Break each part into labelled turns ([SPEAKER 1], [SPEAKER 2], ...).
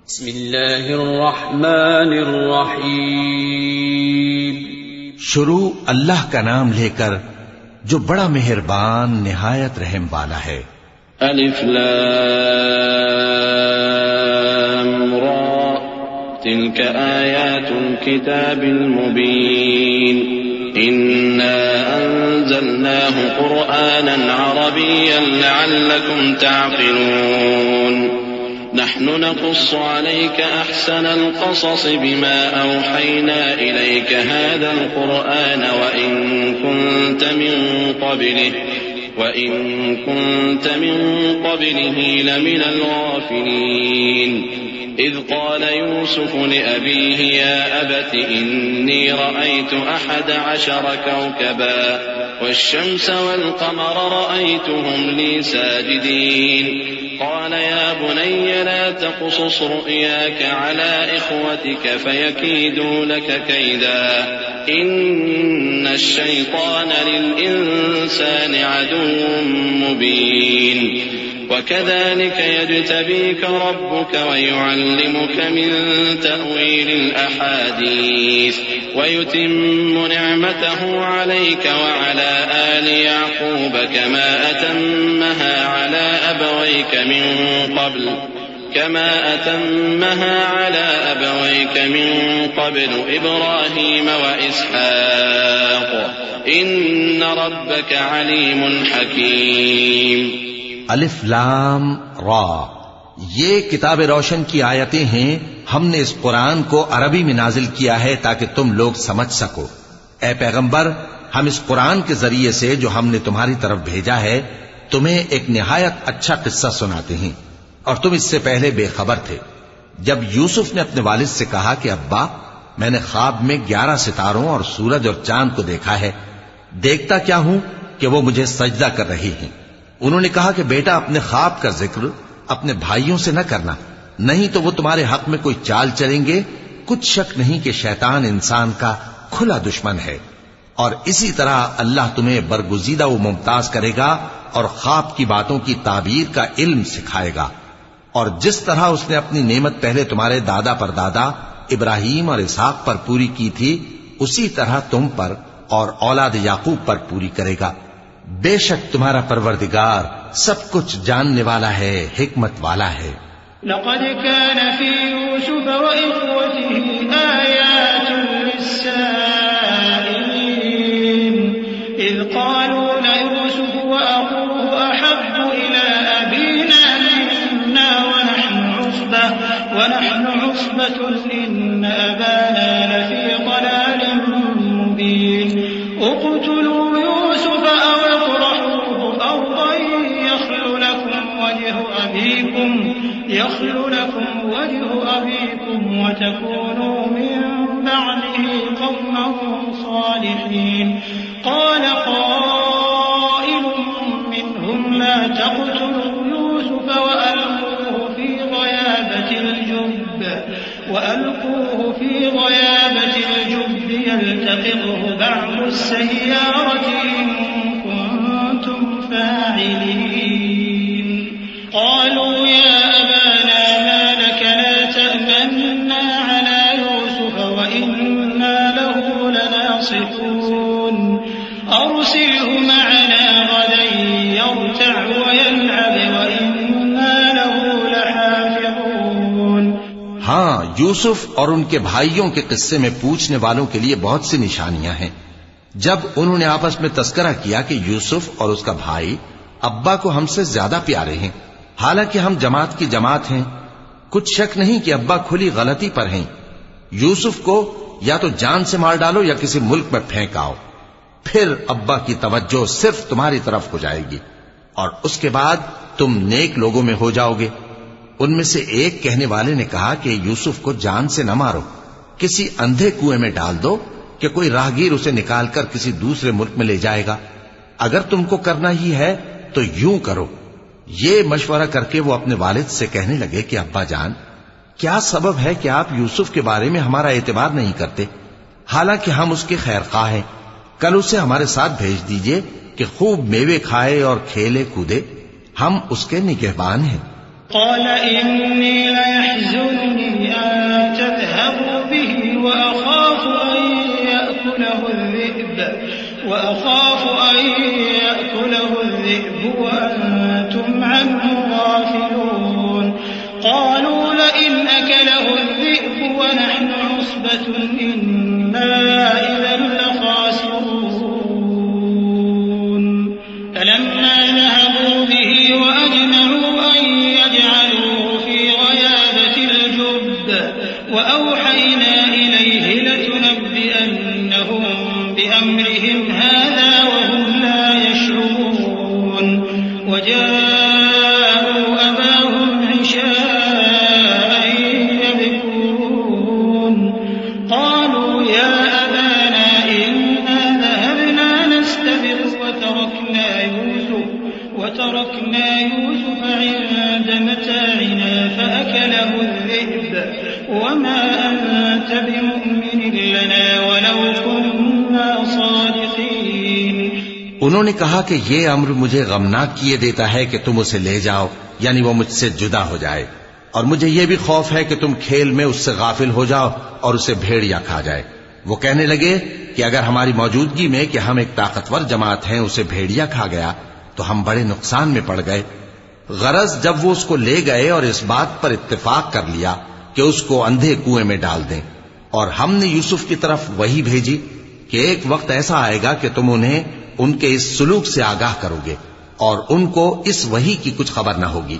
[SPEAKER 1] بسم اللہ الرحمن الرحیم.
[SPEAKER 2] شروع اللہ کا نام لے کر جو بڑا مہربان نہایت رحم والا ہے.
[SPEAKER 1] الف لام را تلك آیات الكتاب المبین إنا أنزلناه قرآنا عربيا لعلكم تعقلون. نحن نقص عليك أحسن القصص بما أوحينا إليك هذا القرآن وإن كنت من قبله لمن الغافلين. إذ قال يوسف لأبيه يا أبت إني رأيت 11 كوكبا والشمس والقمر رأيتهم لي ساجدين. قال يا بني لا تقصص رؤياك على إخوتك فيكيدوا لك كيدا إن الشيطان للإنسان عدو مبين. وكذلك يجتبيك ربك ويعلمك من تأويل الأحاديث ويتم نعمته عليك وعلى آل يعقوب كما أتمها على أبويك من قبل إبراهيم وإسحاق إن ربك عليم حكيم.
[SPEAKER 2] الف لام را، یہ کتاب روشن کی آیتیں ہیں. ہم نے اس قرآن کو عربی میں نازل کیا ہے تاکہ تم لوگ سمجھ سکو. اے پیغمبر، ہم اس قرآن کے ذریعے سے جو ہم نے تمہاری طرف بھیجا ہے تمہیں ایک نہایت اچھا قصہ سناتے ہیں، اور تم اس سے پہلے بے خبر تھے. جب یوسف نے اپنے والد سے کہا کہ ابا، میں نے خواب میں 11 ستاروں اور سورج اور چاند کو دیکھا ہے، دیکھتا کیا ہوں کہ وہ مجھے سجدہ کر رہی ہیں. انہوں نے کہا کہ بیٹا، اپنے خواب کا ذکر اپنے بھائیوں سے نہ کرنا، نہیں تو وہ تمہارے حق میں کوئی چال چلیں گے. کچھ شک نہیں کہ شیطان انسان کا کھلا دشمن ہے، اور اسی طرح اللہ تمہیں برگزیدہ و ممتاز کرے گا اور خواب کی باتوں کی تعبیر کا علم سکھائے گا. اور جس طرح اس نے اپنی نعمت پہلے تمہارے دادا پر دادا ابراہیم اور اسحاق پر پوری کی تھی، اسی طرح تم پر اور اولاد یعقوب پر پوری کرے گا. بے شک تمہارا پروردگار سب کچھ جاننے والا ہے، حکمت والا ہے.
[SPEAKER 3] لقد كان في يوسف وإخوته آيات للسائلين إذ قالوا ليوسف وأخوه أحب إلى أبينا منا ونحن عصبة إن أبانا لفي ضلال مبين. اقتلوا يوسف أو اطرحوه أرضا يخل لكم وجه أبيكم وتكونوا من بعده قوما صالحين. قال قائل منهم لا تقتلوا يوسف وألقوه في غيابة الجب يلتقطه بعض السيارة إن كنتم فاعلين. قالوا يا أبانا ما لك لا تأمنا على يوسف وإنا له لناصحون. أرسله معنا غدا يرتع ويلعب وإنا له لحافظون.
[SPEAKER 2] ہاں، یوسف اور ان کے بھائیوں کے قصے میں پوچھنے والوں کے لیے بہت سی نشانیاں ہیں. جب انہوں نے آپس میں تذکرہ کیا کہ یوسف اور اس کا بھائی ابا کو ہم سے زیادہ پیارے ہیں، حالانکہ ہم جماعت کی جماعت ہیں، کچھ شک نہیں کہ ابا کھلی غلطی پر ہیں. یوسف کو یا تو جان سے مار ڈالو یا کسی ملک میں پھینک آؤ، پھر ابا کی توجہ صرف تمہاری طرف ہو جائے گی اور اس کے بعد تم نیک لوگوں میں ہو جاؤ گے. ان میں سے ایک کہنے والے نے کہا کہ یوسف کو جان سے نہ مارو، کسی اندھے کنویں میں ڈال دو کہ کوئی راہگیر اسے نکال کر کسی دوسرے ملک میں لے جائے گا. اگر تم کو کرنا ہی ہے تو یوں کرو. یہ مشورہ کر کے وہ اپنے والد سے کہنے لگے کہ ابا جان، کیا سبب ہے کہ آپ یوسف کے بارے میں ہمارا اعتبار نہیں کرتے، حالانکہ ہم اس کے خیر خواہ ہیں. کل اسے ہمارے ساتھ بھیج دیجئے کہ خوب میوے کھائے اور کھیلے کودے، ہم اس کے نگہبان ہیں.
[SPEAKER 3] قال إني ليحزنني وأخاف أن يأكله الذئب وأنتم عنه غافلون قالوا لئن أكله الذئب ونحن عصبة إنا إذا لخاسرون فلما ذهبوا به وأجمعوا أن يجعلوه في غيابة الجب وأوحينا إليه لتنبئنهم بأمرهم هذا وهم لا يشعرون وجاءوا أباهم عشاء يبكون قالوا يا أبانا إنا ذهبنا نستبق وتركنا يوسف عند متاعنا فأكله الذئب وما أنت بمؤمن لنا ولو كنا صادقين.
[SPEAKER 2] انہوں نے کہا کہ یہ امر مجھے غمناک کیے دیتا ہے کہ تم اسے لے جاؤ، یعنی وہ مجھ سے جدا ہو جائے، اور مجھے یہ بھی خوف ہے کہ تم کھیل میں اس سے غافل ہو جاؤ اور اسے بھیڑیا کھا جائے. وہ کہنے لگے کہ اگر ہماری موجودگی میں کہ ہم ایک طاقتور جماعت ہیں اسے بھیڑیا کھا گیا تو ہم بڑے نقصان میں پڑ گئے. غرض جب وہ اس کو لے گئے اور اس بات پر اتفاق کر لیا کہ اس کو اندھے کنویں میں ڈال دیں، اور ہم نے یوسف کی طرف وحی بھیجی کہ ایک وقت ایسا آئے گا کہ تم انہیں ان کے اس سلوک سے آگاہ کرو گے اور ان کو اس وحی کی کچھ خبر نہ ہوگی.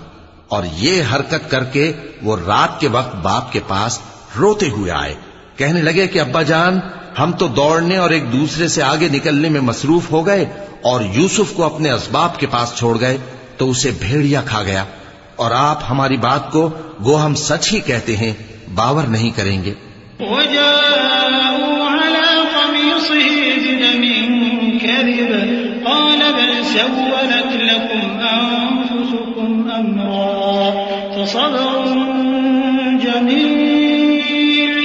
[SPEAKER 2] اور یہ حرکت کر کے وہ رات کے وقت باپ کے پاس روتے ہوئے آئے. کہنے لگے کہ ابا جان، ہم تو دوڑنے اور ایک دوسرے سے آگے نکلنے میں مصروف ہو گئے اور یوسف کو اپنے اسباب کے پاس چھوڑ گئے تو اسے بھیڑیا کھا گیا، اور آپ ہماری بات کو گو ہم سچ ہی کہتے ہیں باور نہیں کریں گے.
[SPEAKER 3] وجاءوا على قميصه بدم كذب قال بل سولت لكم أنفسكم أمرا فصبر جميل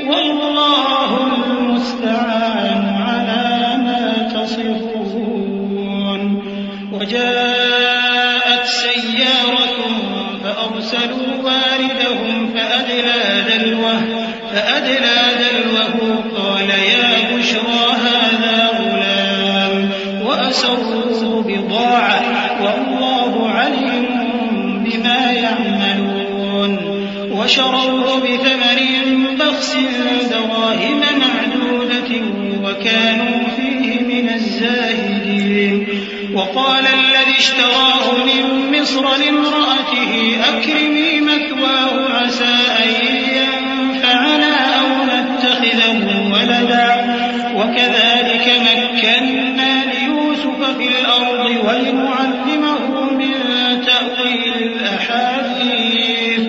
[SPEAKER 3] والله المستعان على ما تصفون. وجاءت سيارة فأرسلوا واردهم فأدلى دلوه قال يا بشرى هذا غلام وأسروه بضاعة والله عليم بما يعملون. وشروه بثمن بخس دراهم معدودة وكانوا فيه من الزاهدين. وقال الذي اشتراه من مصر لامرأته أكرمي مثواه عسى أن ينفعنا أو نتخذه ولدا وكذلك مكنا ليوسف في الأرض ولنعلمه من تأويل الأحاديث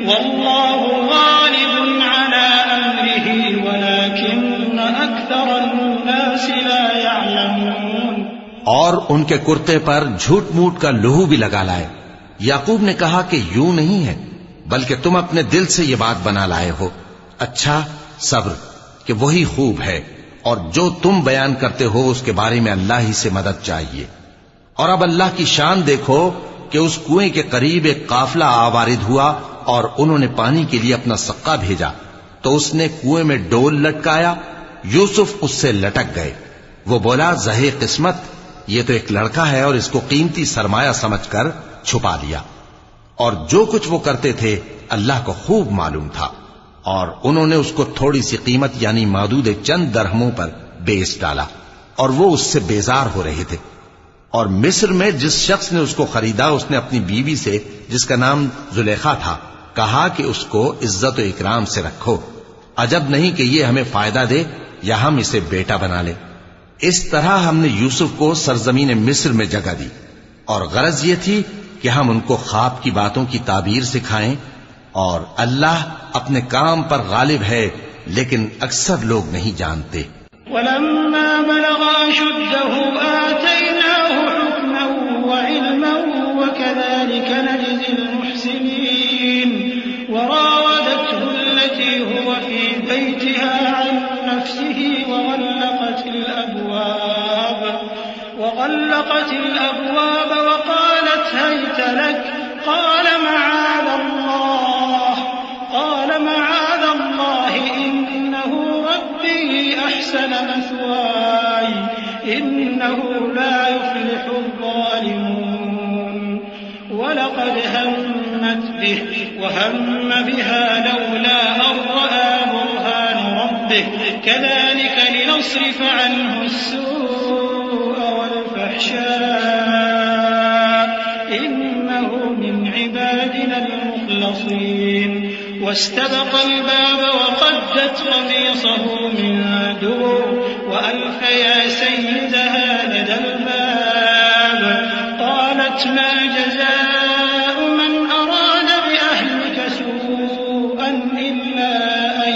[SPEAKER 3] والله غالب على أمره ولكن أكثر الناس لا يعلمون.
[SPEAKER 2] اور ان کے کرتے پر جھوٹ موٹ کا لہو بھی لگا لائے. یعقوب نے کہا کہ یوں نہیں ہے بلکہ تم اپنے دل سے یہ بات بنا لائے ہو. اچھا صبر کہ وہی خوب ہے، اور جو تم بیان کرتے ہو اس کے بارے میں اللہ ہی سے مدد چاہیے. اور اب اللہ کی شان دیکھو کہ اس کنویں کے قریب ایک قافلہ آوارد ہوا اور انہوں نے پانی کے لیے اپنا سقا بھیجا تو اس نے کنویں میں ڈول لٹکایا. یوسف اس سے لٹک گئے. وہ بولا زہے قسمت، یہ تو ایک لڑکا ہے، اور اس کو قیمتی سرمایہ سمجھ کر چھپا لیا. اور جو کچھ وہ کرتے تھے اللہ کو خوب معلوم تھا. اور انہوں نے اس کو تھوڑی سی قیمت یعنی معدود چند درہموں پر بیچ ڈالا، اور وہ اس سے بیزار ہو رہے تھے. اور مصر میں جس شخص نے اس کو خریدا اس نے اپنی بیوی سے جس کا نام زلیخا تھا کہا کہ اس کو عزت و اکرام سے رکھو، عجب نہیں کہ یہ ہمیں فائدہ دے یا ہم اسے بیٹا بنا لیں. اس طرح ہم نے یوسف کو سرزمین مصر میں جگہ دی، اور غرض یہ تھی کہ ہم ان کو خواب کی باتوں کی تعبیر سکھائیں. اور اللہ اپنے کام پر غالب ہے لیکن اکثر لوگ نہیں جانتے.
[SPEAKER 3] ولما بلغ أشده آتيناه حكما وعلما وكذلك نجزي المحسنين. وراودته التي هو في بيتها عن نفسه وغلقت الأبواب وقالت هيت لك قال معاذ الله إنه إنه لا يفلح الظالمون ولقد همت به وهم بها لولا أن رأى برهان ربه كذلك لنصرف عنه السوء والفحشاء إنه من عبادنا المخلصين واستبق الباب وقدت قميصه من دبر وألف يا سيدها لدى الباب قالت ما جزاء من أراد بأهلك سوءا إلا أن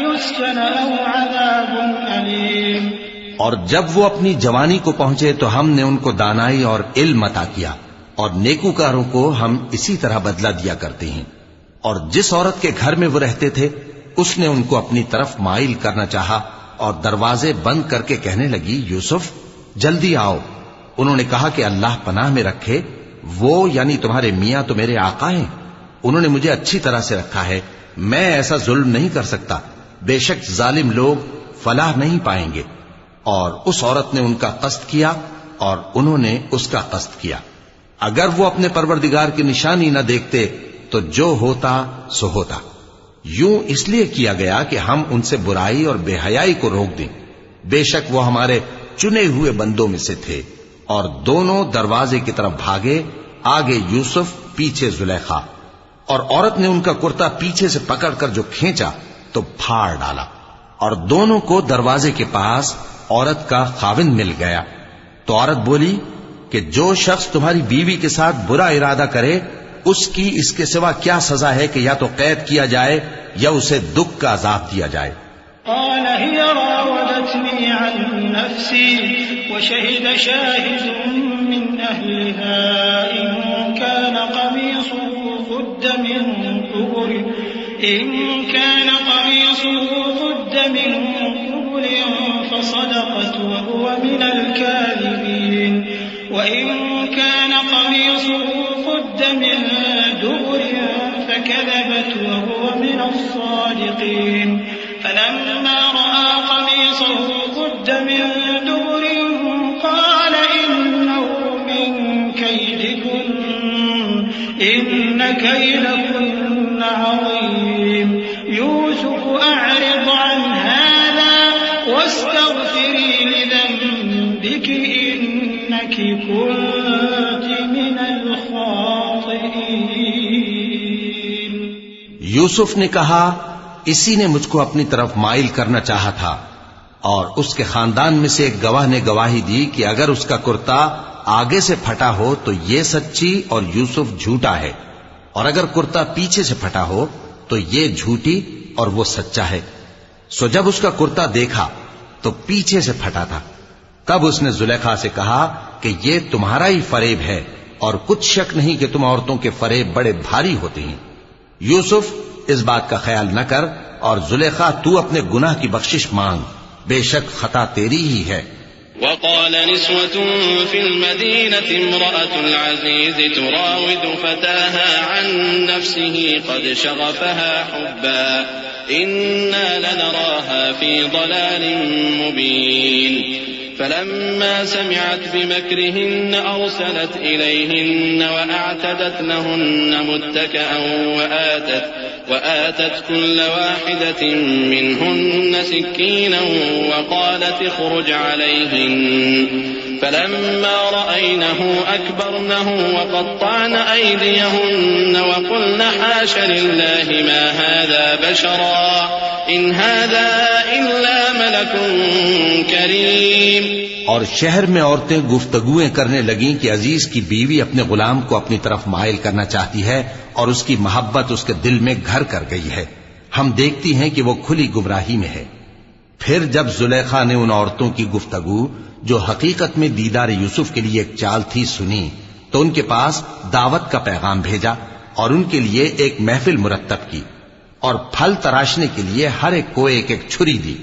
[SPEAKER 3] يسجن أو عذاب أليم.
[SPEAKER 2] اور جب وہ اپنی جوانی کو پہنچے تو ہم نے ان کو دانائی اور علم عطا کیا، اور نیکوکاروں کو ہم اسی طرح بدلہ دیا کرتے ہیں. اور جس عورت کے گھر میں وہ رہتے تھے اس نے ان کو اپنی طرف مائل کرنا چاہا اور دروازے بند کر کے کہنے لگی یوسف جلدی آؤ. انہوں نے کہا کہ اللہ پناہ میں رکھے، وہ یعنی تمہارے میاں تو میرے آقا ہیں، انہوں نے مجھے اچھی طرح سے رکھا ہے، میں ایسا ظلم نہیں کر سکتا، بے شک ظالم لوگ فلاح نہیں پائیں گے. اور اس عورت نے ان کا قصد کیا اور انہوں نے اس کا قصد کیا. اگر وہ اپنے پروردگار کی نشانی نہ دیکھتے تو جو ہوتا سو ہوتا. یوں اس لیے کیا گیا کہ ہم ان سے برائی اور بے حیائی کو روک دیں، بے شک وہ ہمارے چنے ہوئے بندوں میں سے تھے. اور دونوں دروازے کی طرف بھاگے، آگے یوسف پیچھے زلیخا. اور عورت نے ان کا کرتا پیچھے سے پکڑ کر جو کھینچا تو پھاڑ ڈالا، اور دونوں کو دروازے کے پاس عورت کا خاوند مل گیا. تو عورت بولی کہ جو شخص تمہاری بیوی کے ساتھ برا ارادہ کرے اس کی اس کے سوا کیا سزا ہے کہ یا تو قید کیا جائے یا اسے دکھ کا عذاب دیا جائے.
[SPEAKER 3] قال هي راودتني عن نفسي وشهد شاهد من أهلها إن كان قميصه قد من قبل فصدقت وهو من الكاذبين وإن كان قميصه قد من دبر فكذبت وهو من الصادقين فلما رأى قميصه قد من دبر قال إنه من كيدكن إن كيدكن عظيم يوسف أعرض عن هذا واستغفري لذنبك إنك كنت من الخاطئين.
[SPEAKER 2] یوسف نے کہا اسی نے مجھ کو اپنی طرف مائل کرنا چاہا تھا. اور اس کے خاندان میں سے ایک گواہ نے گواہی دی کہ اگر اس کا کرتا آگے سے پھٹا ہو تو یہ سچی اور یوسف جھوٹا ہے، اور اگر کرتا پیچھے سے پھٹا ہو تو یہ جھوٹی اور وہ سچا ہے. سو جب اس کا کرتا دیکھا تو پیچھے سے پھٹا تھا. تب اس نے زلیخا سے کہا کہ یہ تمہارا ہی فریب ہے، اور کچھ شک نہیں کہ تم عورتوں کے فریب بڑے بھاری ہوتے ہیں. یوسف اس بات کا خیال نہ کر، اور زلیخا تو اپنے گناہ کی بخشش مانگ، بے شک خطا تیری ہی ہے.
[SPEAKER 1] وقال نسوة في المدينة امرأة العزيز تراود فتاها عن نفسه قد شغفها حبا إنا لنراها في ضلال مبين. فلما سمعت بمكرهن أرسلت إليهن وأعتدت لهن متكئا وآتت كل واحدة منهن سكينا وقالت اخرج عليهن. فلما رأينه أكبرنه وقطعن أيديهن وقلن حاش لله ما هذا بشرا إن هذا إلا ملك کریم.
[SPEAKER 2] اور شہر میں عورتیں گفتگویں کرنے لگیں کہ عزیز کی بیوی اپنے غلام کو اپنی طرف مائل کرنا چاہتی ہے اور اس کی محبت اس کے دل میں گھر کر گئی ہے. ہم دیکھتی ہیں کہ وہ کھلی گمراہی میں ہے. پھر جب زلیخا نے ان عورتوں کی گفتگو جو حقیقت میں دیدار یوسف کے لیے ایک چال تھی سنی تو ان کے پاس دعوت کا پیغام بھیجا اور ان کے لیے ایک محفل مرتب کی اور پھل تراشنے کے لیے ہر ایک کو ایک ایک چھری دی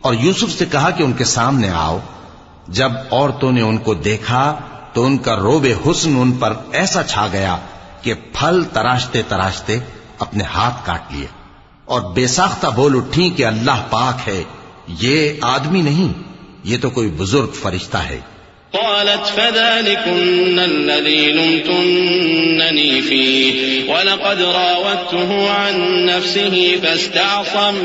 [SPEAKER 2] اور یوسف سے کہا کہ ان کے سامنے آؤ. جب عورتوں نے ان کو دیکھا تو ان کا روب حسن ان پر ایسا چھا گیا کہ پھل تراشتے تراشتے اپنے ہاتھ کاٹ لیے اور بے ساختہ بول اٹھی کہ اللہ پاک ہے، یہ آدمی نہیں، یہ تو کوئی بزرگ فرشتہ ہے۔
[SPEAKER 1] قالت فذلكن الذي لمتنني فيه ولقد راودته عن نفسه فاستعصم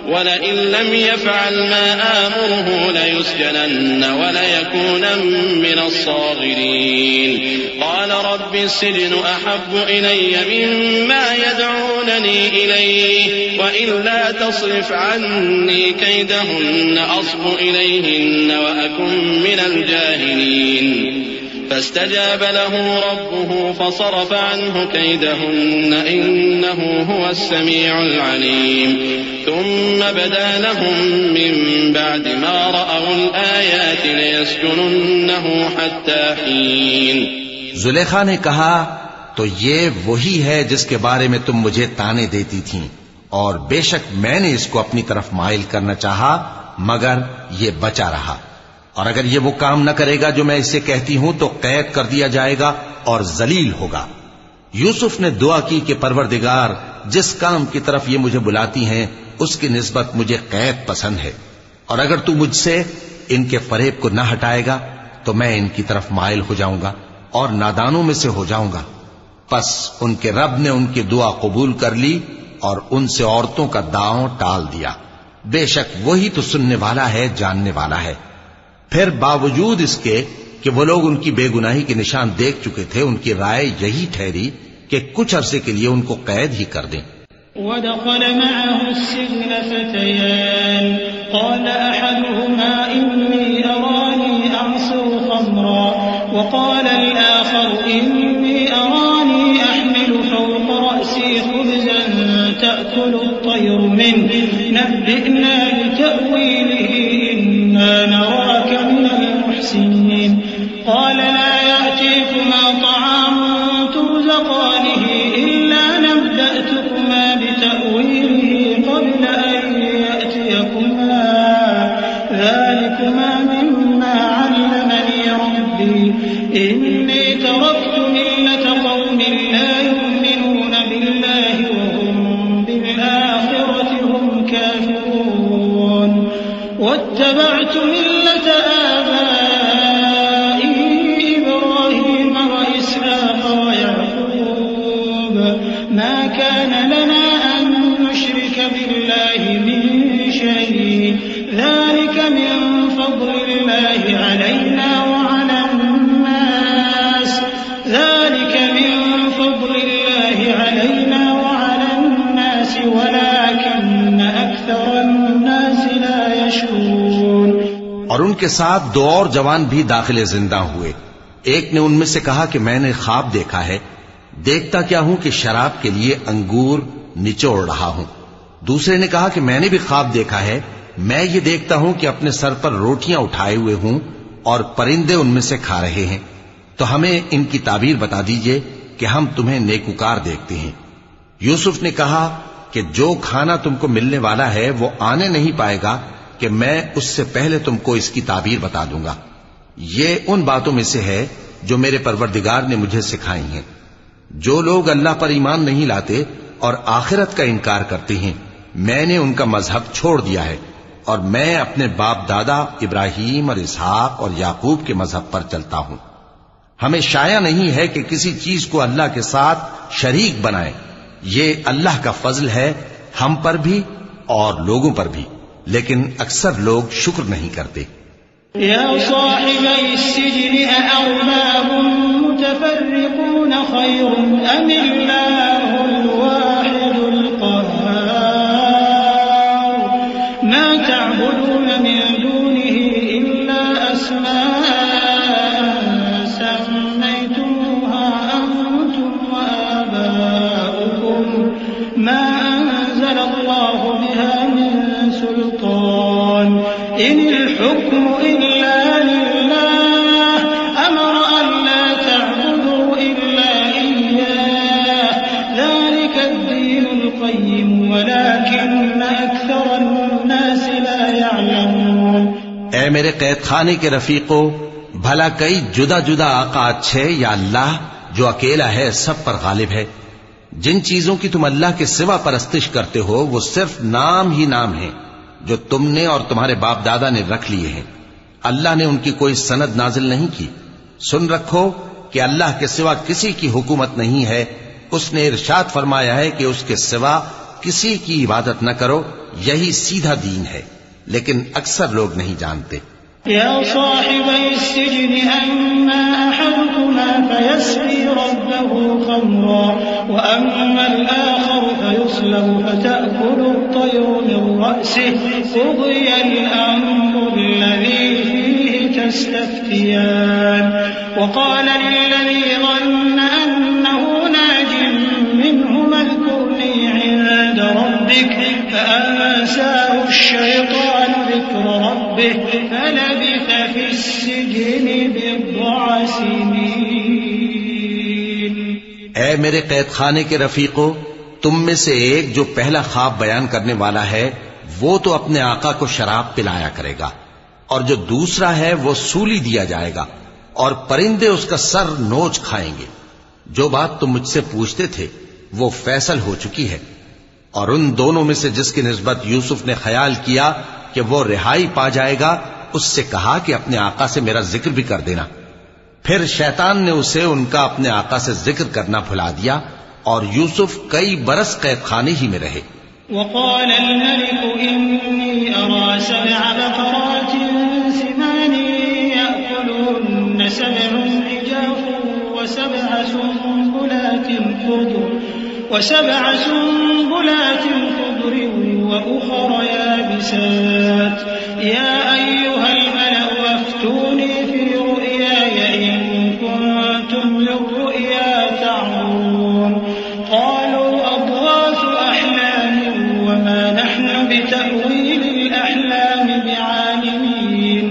[SPEAKER 1] ولئن لم يفعل ما آمره ليسجنن وليكونن من الصاغرين قال رب السجن أحب إلي مما يدعونني إليه وإلا تصرف عني كيدهن أصب إليهن وأكن من الجاهلين فاستجاب له ربه فصرف عنه كيدهن إنه هو السميع العليم ثم بدا لهم من بعد ما رأوا الآيات ليسجننه حتى حين۔
[SPEAKER 2] زلیخا نے کہا تو یہ وہی ہے جس کے بارے میں تم مجھے طعنے دیتی تھیں، اور بے شک میں نے اس کو اپنی طرف مائل کرنا چاہا مگر یہ بچا رہا، اور اگر یہ وہ کام نہ کرے گا جو میں اسے کہتی ہوں تو قید کر دیا جائے گا اور ذلیل ہوگا۔ یوسف نے دعا کی کہ پروردگار جس کام کی طرف یہ مجھے بلاتی ہیں اس کی نسبت مجھے قید پسند ہے، اور اگر تو مجھ سے ان کے فریب کو نہ ہٹائے گا تو میں ان کی طرف مائل ہو جاؤں گا اور نادانوں میں سے ہو جاؤں گا۔ پس ان کے رب نے ان کی دعا قبول کر لی اور ان سے عورتوں کا داؤں ٹال دیا، بے شک وہی تو سننے والا ہے، جاننے والا ہے۔ پھر باوجود اس کے کہ وہ لوگ ان کی بے گناہی کے نشان دیکھ چکے تھے، ان کی رائے یہی ٹھہری کہ کچھ عرصے کے لیے ان کو قید ہی کر دیں۔
[SPEAKER 3] وَدَخَلَ مَعَهُ السِّجْنَ فَتَيَانِ قَالَ أَحَدُهُمَا إِنِّي أَرَانِي أَعْصِرُ خَمْرًا وَقَالَ الْآخَرُ إِنِّي أَرَانِي أَحْمِلُ فَوْقَ رَأْسِي خُبْزًا تَأْكُلُ الطَّيْرُ مِنْهُ نَبِّئْنَا بِتَأْوِيلِهِ إِنَّا نَرَاكَ مِنَ الْمُحْسِنِينَ قَالَ لَا يَأْتِيكُمَا طَعَامٌ تُرْزَقَانِهِ إِلَّا نَبَّأْتُكُمَا بِتَأْوِيلِهِ قَبْلَ أَن يَأْتِيَكُمَا ذَلِكُمَا مِمَّا عَلَّمَنِي رَبِّي إِنِّي تَرَكْتُ مِلَّةَ قَوْمٍ لَّا يُؤْمِنُونَ بِاللَّهِ وَهُم بِالْآخِرَةِ هُمْ كَافِرُونَ وَاتَّبَعْتُ مِلَّةَ آبَائِي إِبْرَاهِيمَ وَإِسْحَاقَ وَيَعْقُوبَ مَا كَانَ لَنَا أَن نُّشْرِكَ بِاللَّهِ مِن شَيْءٍ ذَلِكَ مِن فَضْلِ اللَّهِ عَلَيْنَا وَعَلَى النَّاسِ وَلَكِنَّ أَكْثَرَ النَّاسِ لَا يَشْكُرُونَ۔
[SPEAKER 2] اور ان کے ساتھ دو اور جوان بھی داخل زندہ ہوئے۔ ایک نے ان میں سے کہا کہ میں نے خواب دیکھا ہے، دیکھتا کیا ہوں کہ شراب کے لیے انگور نچوڑ رہا ہوں۔ دوسرے نے کہا کہ میں نے بھی خواب دیکھا ہے، میں یہ دیکھتا ہوں کہ اپنے سر پر روٹیاں اٹھائے ہوئے ہوں اور پرندے ان میں سے کھا رہے ہیں، تو ہمیں ان کی تعبیر بتا دیجئے کہ ہم تمہیں نیکوکار دیکھتے ہیں۔ یوسف نے کہا کہ جو کھانا تم کو ملنے والا ہے وہ آنے نہیں پائے گا کہ میں اس سے پہلے تم کو اس کی تعبیر بتا دوں گا۔ یہ ان باتوں میں سے ہے جو میرے پروردگار نے مجھے سکھائی ہیں۔ جو لوگ اللہ پر ایمان نہیں لاتے اور آخرت کا انکار کرتے ہیں، میں نے ان کا مذہب چھوڑ دیا ہے اور میں اپنے باپ دادا ابراہیم اور اسحاق اور یعقوب کے مذہب پر چلتا ہوں۔ ہمیں شایع نہیں ہے کہ کسی چیز کو اللہ کے ساتھ شریک بنائے، یہ اللہ کا فضل ہے ہم پر بھی اور لوگوں پر بھی، لیکن اکثر لوگ شکر نہیں کرتے۔
[SPEAKER 3] یا صاحبی السجن أأرباب متفرقون خير أم الله الواحد القهار ما تعبدون من دونه إلا أسماء سميتموها أنتم وآباؤكم ما أنزل الله بها من سلطان إن الحكم إلا لله أمر أن لا تعبدوا إلا إياه ذلك الدين القيم ولكن أكثر الناس لا يعلمون۔
[SPEAKER 2] اے میرے قید خانے کے رفیقو، بھلا کئی جدا جدا آقا اچھے یا اللہ جو اکیلا ہے سب پر غالب ہے؟ جن چیزوں کی تم اللہ کے سوا پرستش کرتے ہو وہ صرف نام ہی نام ہیں، جو تم نے اور تمہارے باپ دادا نے رکھ لیے ہیں. اللہ نے ان کی کوئی سند نازل نہیں کی. سن رکھو کہ اللہ کے سوا کسی کی حکومت نہیں ہے. اس نے ارشاد فرمایا ہے کہ اس کے سوا کسی کی عبادت نہ کرو، یہی سیدھا دین ہے، لیکن اکثر لوگ نہیں جانتے.
[SPEAKER 3] يا صاحبي السجن أما أحدكما فيسقي ربه خمرا وأما الآخر فيصلب فتأكل الطير من رأسه قضي الأمر الذي فيه تستفتيان وقال للذي ظن أنه ناج منهما اذكرني عند ربك فأنساه الشيطان ذكر ربه فلبث في السجن بضع سنين.
[SPEAKER 2] اے میرے قید خانے کے رفیقو، تم میں سے ایک جو پہلا خواب بیان کرنے والا ہے وہ تو اپنے آقا کو شراب پلایا کرے گا، اور جو دوسرا ہے وہ سولی دیا جائے گا، اور پرندے اس کا سر نوچ کھائیں گے. جو بات تم مجھ سے پوچھتے تھے وہ فیصل ہو چکی ہے. اور ان دونوں میں سے جس کی نسبت یوسف نے خیال کیا کہ وہ رہائی پا جائے گا، اس سے کہا کہ اپنے آقا سے میرا ذکر بھی کر دینا. پھر شیطان نے اسے ان کا اپنے آقا سے ذکر کرنا بھلا دیا، اور یوسف کئی برس قید خانے ہی میں رہے.
[SPEAKER 3] وقال الملك إني أرى 7 بقرات سمان يأكلهن 7 عجاف وسبع سنبلات خضر وأخر يابسات يا أيها الملأ أفتوني في رؤياي إن كنتم للرؤيا تعبرون. قالوا أضغاث أحلام وما نحن بتأويل الأحلام بعالمين.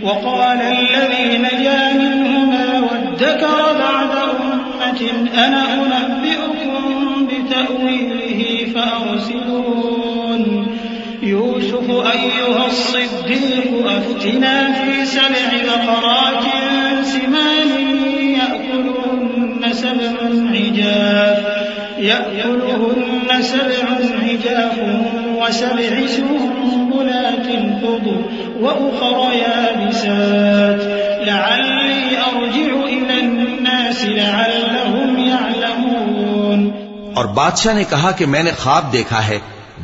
[SPEAKER 3] وقال الذي نجا منهما وادكر بعد أمة أنا أنبئكم بتأويله فأرسلون. يوسف أيها الصديق أفتنا في 7 بقرات سمان يأكلهن 7 عجاف و7 سنبلات خضر وأخر يابسات لعلي أرجع إلى الناس لعلهم يعلمون.
[SPEAKER 2] اور بادشاہ نے کہا کہ میں نے خواب دیکھا ہے،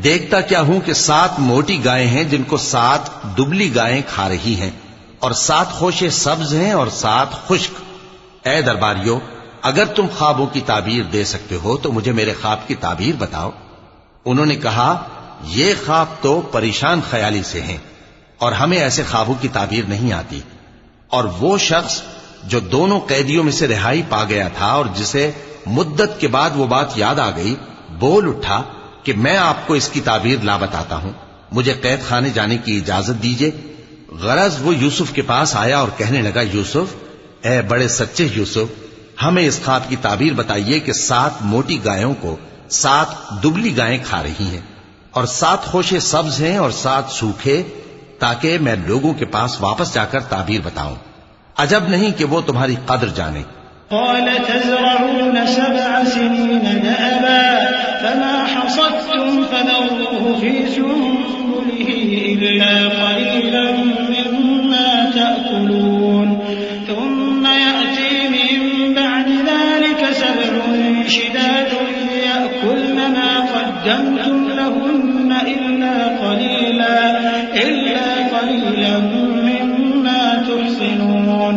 [SPEAKER 2] دیکھتا کیا ہوں کہ 7 موٹی گائیں ہیں جن کو 7 دبلی گائیں کھا رہی ہیں، اور 7 خوشے سبز ہیں اور 7 خشک. اے درباریو، اگر تم خوابوں کی تعبیر دے سکتے ہو تو مجھے میرے خواب کی تعبیر بتاؤ. انہوں نے کہا یہ خواب تو پریشان خیالی سے ہیں اور ہمیں ایسے خوابوں کی تعبیر نہیں آتی. اور وہ شخص جو دونوں قیدیوں میں سے رہائی پا گیا تھا اور جسے مدت کے بعد وہ بات یاد آ گئی، بول اٹھا کہ میں آپ کو اس کی تعبیر لا بتاتا ہوں، مجھے قید خانے جانے کی اجازت دیجیے. غرض وہ یوسف کے پاس آیا اور کہنے لگا، یوسف، اے بڑے سچے یوسف، ہمیں اس خواب کی تعبیر بتائیے کہ 7 موٹی گایوں کو 7 دبلی گائیں کھا رہی ہیں، اور 7 خوشے سبز ہیں اور 7 سوکھے، تاکہ میں لوگوں کے پاس واپس جا کر تعبیر بتاؤں. عجب نہیں کہ وہ تمہاری قدر جانے.
[SPEAKER 3] قال تزرعون 7 سنين دأبا فما حصدتم فذروه في سنبله إلا قليلا مما تأكلون. ثم يأتي من بعد ذلك 7 شداد يأكلن ما قدمتم لهن إلا قليلا مما تحصنون.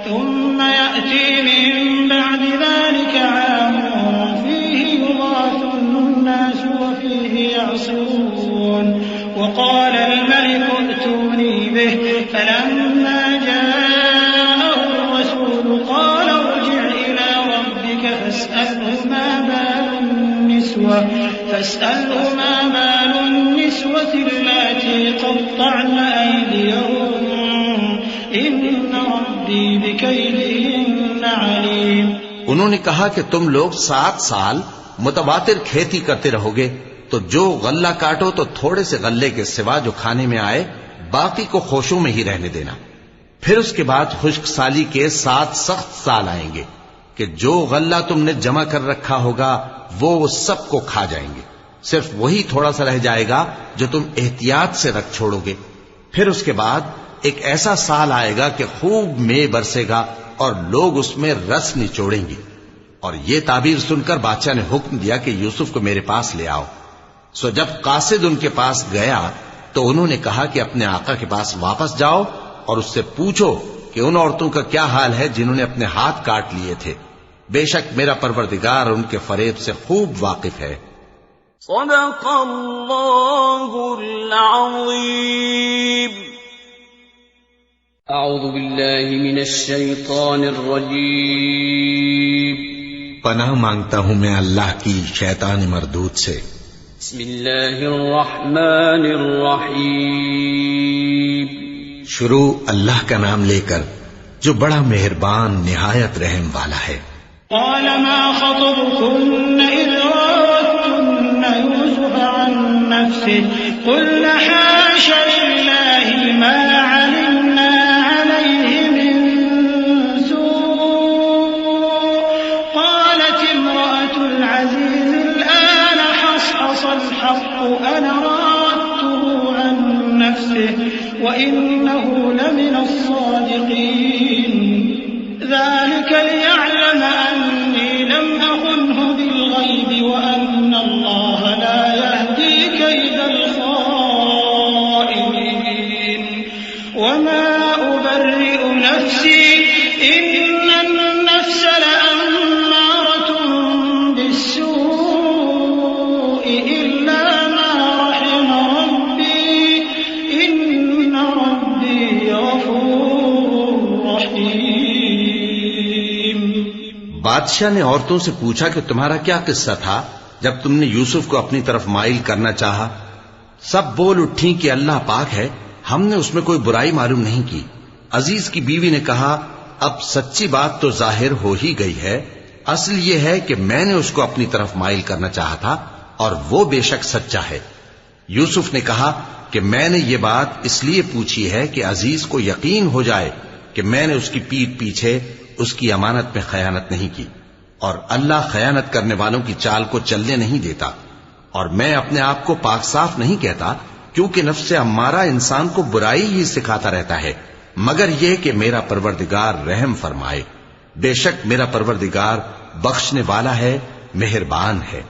[SPEAKER 3] ثم يأتي من بعد ذلك عام فيه يغاث الناس وفيه يعصرون. وقال الملك ائتوني به فلما جاءه الرسول قال ارجع إلى ربك فاسأله ما بال النسوة اللاتي قطعن أيديهن إن ربي بكيدهن عليم.
[SPEAKER 2] انہوں نے کہا کہ تم لوگ 7 سال متواتر کھیتی کرتے رہو گے، تو جو غلہ کاٹو تو تھوڑے سے غلے کے سوا جو کھانے میں آئے باقی کو خوشوں میں ہی رہنے دینا. پھر اس کے بعد خشک سالی کے 7 سخت سال آئیں گے کہ جو غلہ تم نے جمع کر رکھا ہوگا وہ سب کو کھا جائیں گے. صرف وہی تھوڑا سا رہ جائے گا جو تم احتیاط سے رکھ چھوڑو گے. پھر اس کے بعد ایک ایسا سال آئے گا کہ خوب مے برسے گا اور لوگ اس میں رس نچوڑیں گے. اور یہ تعبیر سن کر بادشاہ نے حکم دیا کہ یوسف کو میرے پاس لے آؤ. سو جب قاصد ان کے پاس گیا تو انہوں نے کہا کہ اپنے آقا کے پاس واپس جاؤ اور اس سے پوچھو کہ ان عورتوں کا کیا حال ہے جنہوں نے اپنے ہاتھ کاٹ لیے تھے. بے شک میرا پروردگار ان کے فریب سے خوب واقف ہے.
[SPEAKER 4] صدق اللہ العظیم. اعوذ باللہ من الشیطان الرجیم.
[SPEAKER 2] پناہ مانگتا ہوں میں اللہ کی شیطان مردود سے.
[SPEAKER 4] بسم اللہ الرحمن الرحیم.
[SPEAKER 2] شروع اللہ کا نام لے کر جو بڑا مہربان نہایت رحم والا ہے.
[SPEAKER 3] قال ما خطبكن إذ راوتن يوسف عن نفسه قلنا حاش لله ما علمنا عليه من سوء قالت امرأة العزيز الآن حصحص الحق أنا راودته عن نفسه وإنه لمن الصادقين ذلك ليعلم أني لم أخنه بالغيب وأن الله لا يهدي كيد الخائنين وما أبرئ نفسي إن النفس لأمارة بالسوء إلا ما رحم ربي إن ربي غفور رحيم.
[SPEAKER 2] بادشاہ نے عورتوں سے پوچھا کہ تمہارا کیا قصہ تھا جب تم نے یوسف کو اپنی طرف مائل کرنا چاہا. سب بول اٹھیں کہ اللہ پاک ہے، ہم نے اس میں کوئی برائی معلوم نہیں کی. عزیز کی بیوی نے کہا اب سچی بات تو ظاہر ہو ہی گئی ہے. اصل یہ ہے کہ میں نے اس کو اپنی طرف مائل کرنا چاہا تھا اور وہ بے شک سچا ہے. یوسف نے کہا کہ میں نے یہ بات اس لیے پوچھی ہے کہ عزیز کو یقین ہو جائے کہ میں نے اس کی پیٹھ پیچھے اس کی امانت میں خیانت نہیں کی، اور اللہ خیانت کرنے والوں کی چال کو چلنے نہیں دیتا. اور میں اپنے آپ کو پاک صاف نہیں کہتا کیونکہ نفس امارہ انسان کو برائی ہی سکھاتا رہتا ہے، مگر یہ کہ میرا پروردگار رحم فرمائے. بے شک میرا پروردگار بخشنے والا ہے، مہربان ہے.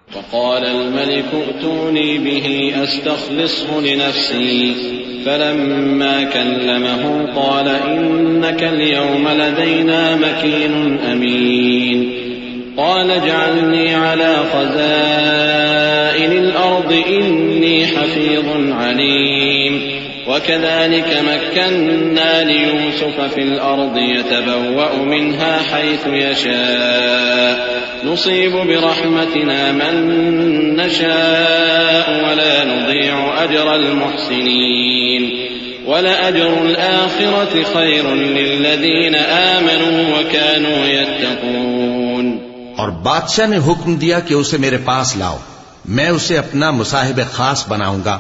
[SPEAKER 1] وقال الملك ائتوني به أستخلصه لنفسي فلما كلمه قال إنك اليوم لدينا مكين أمين قال اجعلني على خزائن الأرض إني حفيظ عليم وكذلك مكنا ليوسف في الأرض يتبوأ منها حيث يشاء نصيب برحمتنا من نشاء ولا نضيع أجر المحسنين ولأجر الآخرة خير للذين آمنوا وكانوا يتقون.
[SPEAKER 2] اور بادشاہ نے حکم دیا کہ اسے میرے پاس لاؤ، میں اسے اپنا مصاحب خاص بناؤں گا.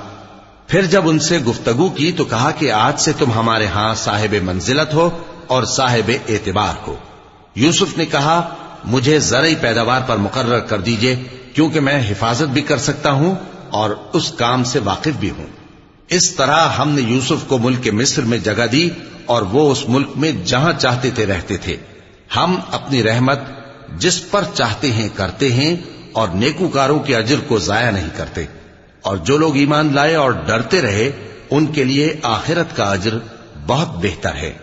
[SPEAKER 2] پھر جب ان سے گفتگو کی تو کہا کہ آج سے تم ہمارے ہاں صاحب منزلت ہو اور صاحب اعتبار ہو. یوسف نے کہا مجھے زرعی پیداوار پر مقرر کر دیجئے کیونکہ میں حفاظت بھی کر سکتا ہوں اور اس کام سے واقف بھی ہوں. اس طرح ہم نے یوسف کو ملک مصر میں جگہ دی اور وہ اس ملک میں جہاں چاہتے تھے رہتے تھے. ہم اپنی رحمت جس پر چاہتے ہیں کرتے ہیں اور نیکوکاروں کے اجر کو ضائع نہیں کرتے. اور جو لوگ ایمان لائے اور ڈرتے رہے ان کے لیے آخرت کا اجر بہت بہتر ہے.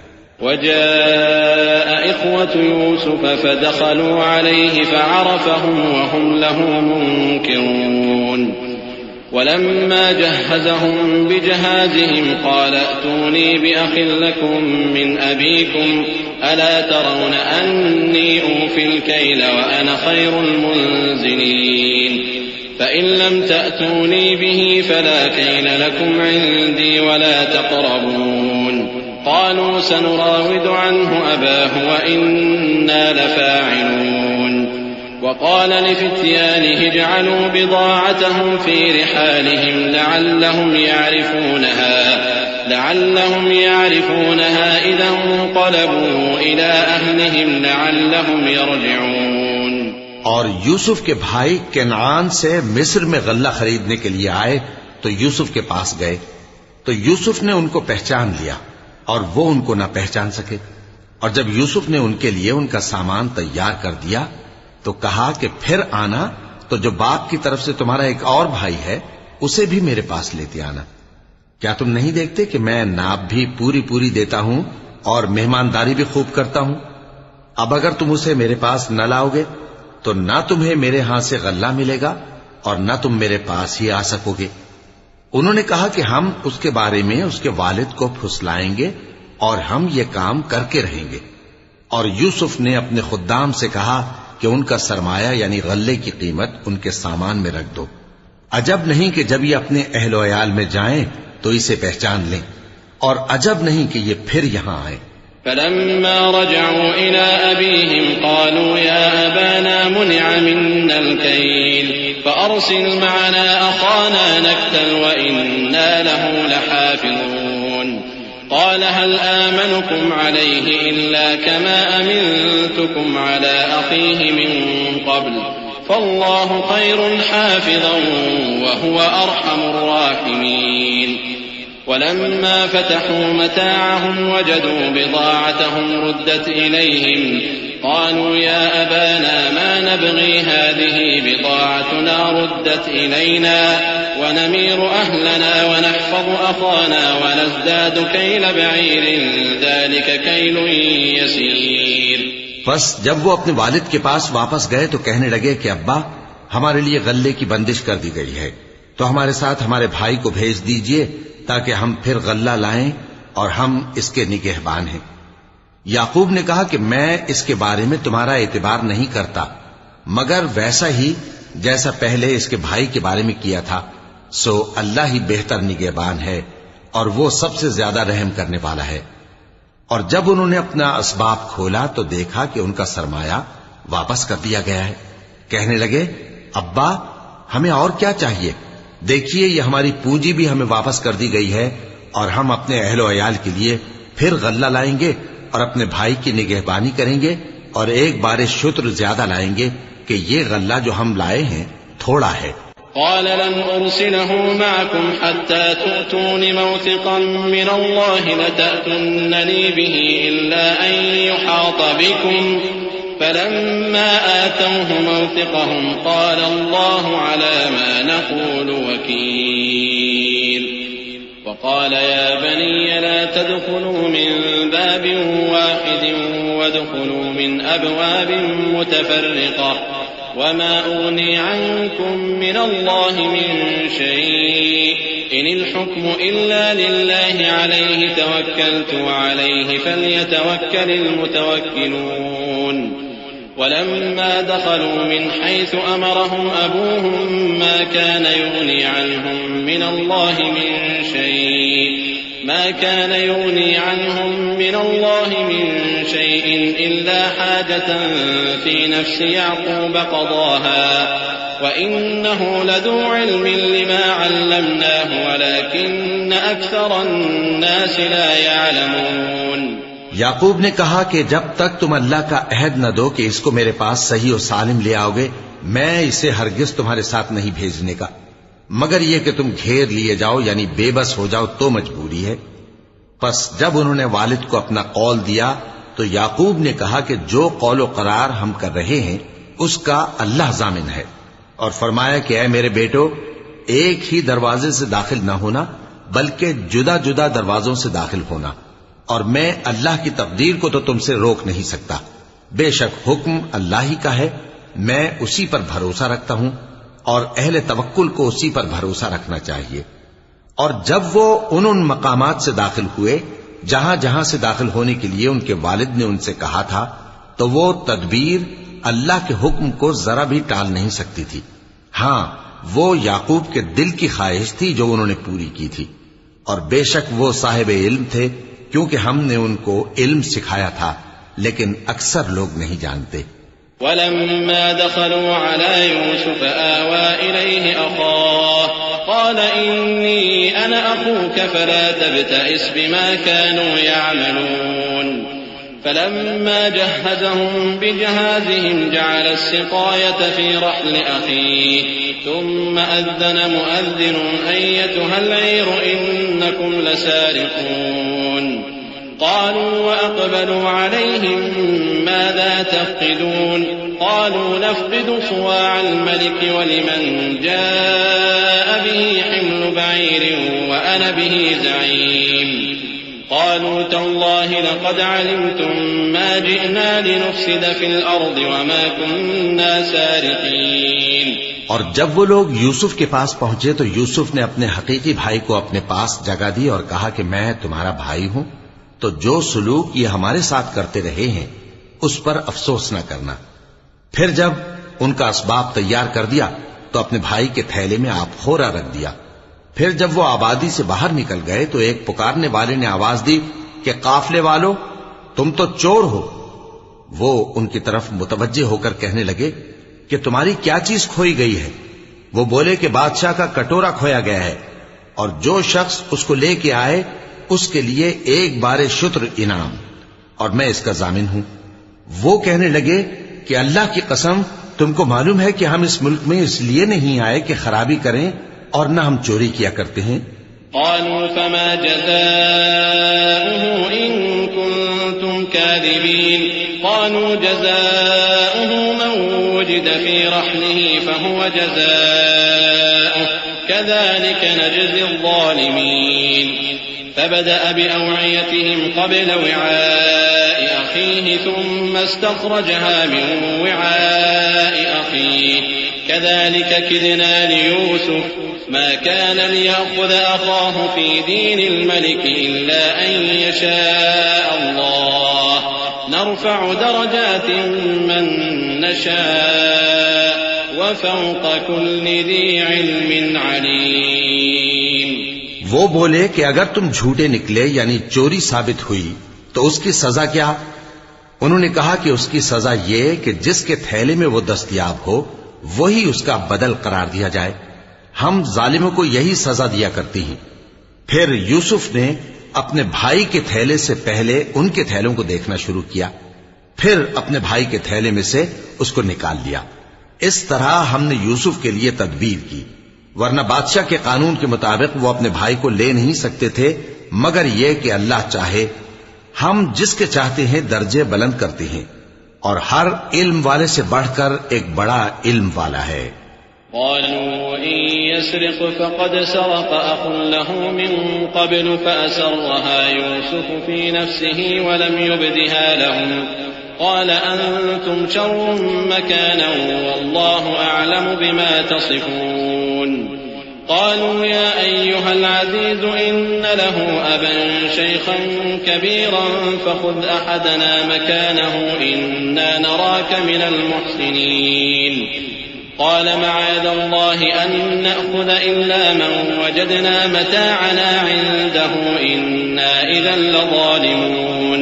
[SPEAKER 1] وجاء إخوة يوسف فدخلوا عليه فعرفهم وهم له منكرون ولما جهزهم بجهازهم قال ائتوني بأخ لكم من أبيكم ألا ترون أني أوفي الكيل وأنا خير المنزلين فإن لم تأتوني به فلا كيل لكم عندي ولا تقربون قالوا سنراود عنه أباه وإنا لفاعلون. وقال لفتيانه اجعلوا بضاعتهم في رحالهم لعلهم يعرفونها إذا انقلبوا إلى أهلهم لعلهم يرجعون.
[SPEAKER 2] اور یوسف کے بھائی کنعان سے مصر میں غلہ خریدنے کے لیے آئے تو یوسف کے پاس گئے، تو یوسف نے ان کو پہچان لیا اور وہ ان کو نہ پہچان سکے۔ اور جب یوسف نے ان کے لیے ان کا سامان تیار کر دیا تو کہا کہ پھر آنا تو جو باپ کی طرف سے تمہارا ایک اور بھائی ہے اسے بھی میرے پاس لیتے آنا۔ کیا تم نہیں دیکھتے کہ میں ناب بھی پوری پوری دیتا ہوں اور مہمانداری بھی خوب کرتا ہوں؟ اب اگر تم اسے میرے پاس نہ لاؤ گے تو نہ تمہیں میرے ہاں سے غلہ ملے گا اور نہ تم میرے پاس ہی آ سکو گے۔ انہوں نے کہا کہ ہم اس کے بارے میں اس کے والد کو پھسلائیں گے اور ہم یہ کام کر کے رہیں گے۔ اور یوسف نے اپنے خدام سے کہا کہ ان کا سرمایہ یعنی غلے کی قیمت ان کے سامان میں رکھ دو۔ عجب نہیں کہ جب یہ اپنے اہل و عیال میں جائیں تو اسے پہچان لیں، اور عجب نہیں کہ یہ پھر یہاں آئے۔
[SPEAKER 1] فلما رجعوا إلى أبيهم قالوا يا أبانا منع منا الكيل فأرسل معنا أخانا نكتل وإنا له لحافظون قال هل آمنكم عليه إلا كما أمنتكم على أخيه من قبل فالله خير حافظا وهو أرحم الراحمين ولما فتحوا متاعهم وجدوا بضاعتهم ردت إليهم قالوا يا أبانا ما نبغي هذه بضاعتنا ردت إلينا ونمير أهلنا ونحفظ أخانا ونزداد كيل بعير ذلك كيل يسير۔
[SPEAKER 2] بس جب وہ اپنے والد کے پاس واپس گئے تو کہنے لگے کہ ابا ہمارے لیے غلے کی بندش کر دی گئی ہے، تو ہمارے ساتھ ہمارے بھائی کو بھیج دیجئے تاکہ ہم پھر غلہ لائیں اور ہم اس کے نگہبان ہیں۔ یعقوب نے کہا کہ میں اس کے بارے میں تمہارا اعتبار نہیں کرتا مگر ویسا ہی جیسا پہلے اس کے بھائی کے بارے میں کیا تھا، سو اللہ ہی بہتر نگہبان ہے اور وہ سب سے زیادہ رحم کرنے والا ہے۔ اور جب انہوں نے اپنا اسباب کھولا تو دیکھا کہ ان کا سرمایہ واپس کر دیا گیا ہے۔ کہنے لگے ابا ہمیں اور کیا چاہیے، دیکھیے یہ ہماری پونجی بھی ہمیں واپس کر دی گئی ہے اور ہم اپنے اہل و عیال کے لیے پھر غلہ لائیں گے اور اپنے بھائی کی نگہبانی کریں گے اور ایک بار شتر زیادہ لائیں گے کہ یہ غلہ جو ہم لائے ہیں تھوڑا ہے۔
[SPEAKER 1] قال لن أرسله معكم حتى تؤتون موثقا من الله لتأتونني به إلا أن يحاط بكم فلما آتوه موثقهم قال الله على ما نقول وكيل وقال يا بني لا تدخلوا من باب واحد وادخلوا من أبواب متفرقة وما أغني عنكم من الله من شيء إن الحكم إلا لله عليه توكلت وعليه فليتوكل المتوكلون ولما دخلوا من حيث أمرهم أبوهم ما كان يغني عنهم من الله من شيء إلا حاجة في نفس يعقوب قضاها وإنه لذو علم لما علمناه ولكن أكثر الناس لا يعلمون۔
[SPEAKER 2] یعقوب نے کہا کہ جب تک تم اللہ کا عہد نہ دو کہ اس کو میرے پاس صحیح و سالم لے آؤ گے میں اسے ہرگز تمہارے ساتھ نہیں بھیجنے کا، مگر یہ کہ تم گھیر لیے جاؤ یعنی بے بس ہو جاؤ تو مجبوری ہے۔ پس جب انہوں نے والد کو اپنا قول دیا تو یعقوب نے کہا کہ جو قول و قرار ہم کر رہے ہیں اس کا اللہ ضامن ہے، اور فرمایا کہ اے میرے بیٹو ایک ہی دروازے سے داخل نہ ہونا بلکہ جدا جدا دروازوں سے داخل ہونا، اور میں اللہ کی تقدیر کو تو تم سے روک نہیں سکتا، بے شک حکم اللہ ہی کا ہے، میں اسی پر بھروسہ رکھتا ہوں اور اہل توکل کو اسی پر بھروسہ رکھنا چاہیے۔ اور جب وہ ان مقامات سے داخل ہوئے جہاں جہاں سے داخل ہونے کے لیے ان کے والد نے ان سے کہا تھا تو وہ تدبیر اللہ کے حکم کو ذرا بھی ٹال نہیں سکتی تھی، ہاں وہ یعقوب کے دل کی خواہش تھی جو انہوں نے پوری کی تھی، اور بے شک وہ صاحب علم تھے کیونکہ ہم نے ان کو علم سکھایا تھا لیکن اکثر لوگ نہیں جانتے۔
[SPEAKER 1] ولما دخلوا على يوسف آوى إليه أخاه قال إني أنا أخوك فلا تبتئس بما كانوا يعملون فلما جهزهم بجهازهم جعل السقاية في رحل أخيه ثم أذن مؤذن أيتها العير إنكم لسارقون قالوا وأقبلوا عليهم ماذا تفقدون قالوا نفقد صواع الملك ولمن جاء به حمل بعير وأنا به زعيم قالوا تالله لقد علمتم ما جئنا لنفسد في الأرض وما كنا سارقين.
[SPEAKER 2] اور جب وہ لوگ یوسف کے پاس پہنچے تو یوسف نے اپنے حقیقی بھائی کو اپنے پاس جگہ دی اور کہا کہ میں تمہارا بھائی ہوں، تو جو سلوک یہ ہمارے ساتھ کرتے رہے ہیں اس پر افسوس نہ کرنا. پھر جب ان کا اسباب تیار کر دیا تو اپنے بھائی کے تھیلے میں آپ خورا رکھ دیا. پھر جب وہ آبادی سے باہر نکل گئے تو ایک پکارنے والے نے آواز دی کہ قافلے والو تم تو چور ہو. وہ ان کی طرف متوجہ ہو کر کہنے لگے کہ تمہاری کیا چیز کھوئی گئی ہے؟ وہ بولے کہ بادشاہ کا کٹورا کھویا گیا ہے اور جو شخص اس کو لے کے آئے اس کے لیے ایک بار شتر انعام، اور میں اس کا ضامن ہوں. وہ کہنے لگے کہ اللہ کی قسم تم کو معلوم ہے کہ ہم اس ملک میں اس لیے نہیں آئے کہ خرابی کریں اور نہ ہم چوری کیا کرتے ہیں.
[SPEAKER 1] قالوا فما جزاؤه إن كنتم كاذبين قالوا جزاؤه من وجد في رحله فهو جزاؤه كذلك نجزي الظالمين. فبدأ بأوعيتهم قبل وعاء أخيه ثم استخرجها من وعاء أخيه كذلك كدنا ليوسف ما كان ليأخذ أخاه في دين الملك إلا أن يشاء الله نرفع درجات من نشاء وفوق كل ذي علم عليم.
[SPEAKER 2] وہ بولے کہ اگر تم جھوٹے نکلے یعنی چوری ثابت ہوئی تو اس کی سزا کیا؟ انہوں نے کہا کہ اس کی سزا یہ کہ جس کے تھیلے میں وہ دستیاب ہو وہی اس کا بدل قرار دیا جائے. ہم ظالموں کو یہی سزا دیا کرتی ہیں. پھر یوسف نے اپنے بھائی کے تھیلے سے پہلے ان کے تھیلوں کو دیکھنا شروع کیا، پھر اپنے بھائی کے تھیلے میں سے اس کو نکال لیا. اس طرح ہم نے یوسف کے لیے تدبیر کی، ورنہ بادشاہ کے قانون کے مطابق وہ اپنے بھائی کو لے نہیں سکتے تھے مگر یہ کہ اللہ چاہے. ہم جس کے چاہتے ہیں درجے بلند کرتے ہیں، اور ہر علم والے سے بڑھ کر ایک بڑا علم والا ہے.
[SPEAKER 1] قالوا إن يسرق فقد سرق أخ له من قبل فأسرها يوسف في نفسه ولم يبدها لهم قال أنتم شر مكانا والله أعلم بما تصفون. قالوا يا أيها العزيز إن له أبا شيخا كبيرا فخذ أحدنا مكانه إنا نراك من المحسنين. قال معاذ الله أن نأخذ إلا من وجدنا متاعنا عنده إنا إذا لظالمون.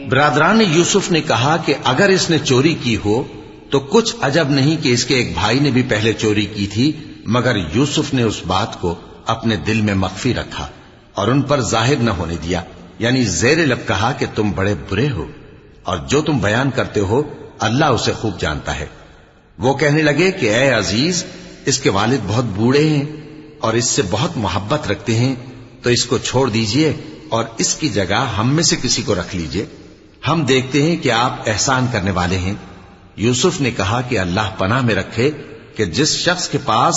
[SPEAKER 2] برادران یوسف نے کہا کہ اگر اس نے چوری کی ہو تو کچھ عجب نہیں کہ اس کے ایک بھائی نے بھی پہلے چوری کی تھی، مگر یوسف نے اس بات کو اپنے دل میں مخفی رکھا اور ان پر ظاہر نہ ہونے دیا، یعنی زیر لب کہا کہ تم بڑے برے ہو اور جو تم بیان کرتے ہو اللہ اسے خوب جانتا ہے. وہ کہنے لگے کہ اے عزیز، اس کے والد بہت بوڑھے ہیں اور اس سے بہت محبت رکھتے ہیں، تو اس کو چھوڑ دیجئے اور اس کی جگہ ہم میں سے کسی کو رکھ لیجئے. ہم دیکھتے ہیں کہ آپ احسان کرنے والے ہیں. یوسف نے کہا کہ اللہ پناہ میں رکھے کہ جس شخص کے پاس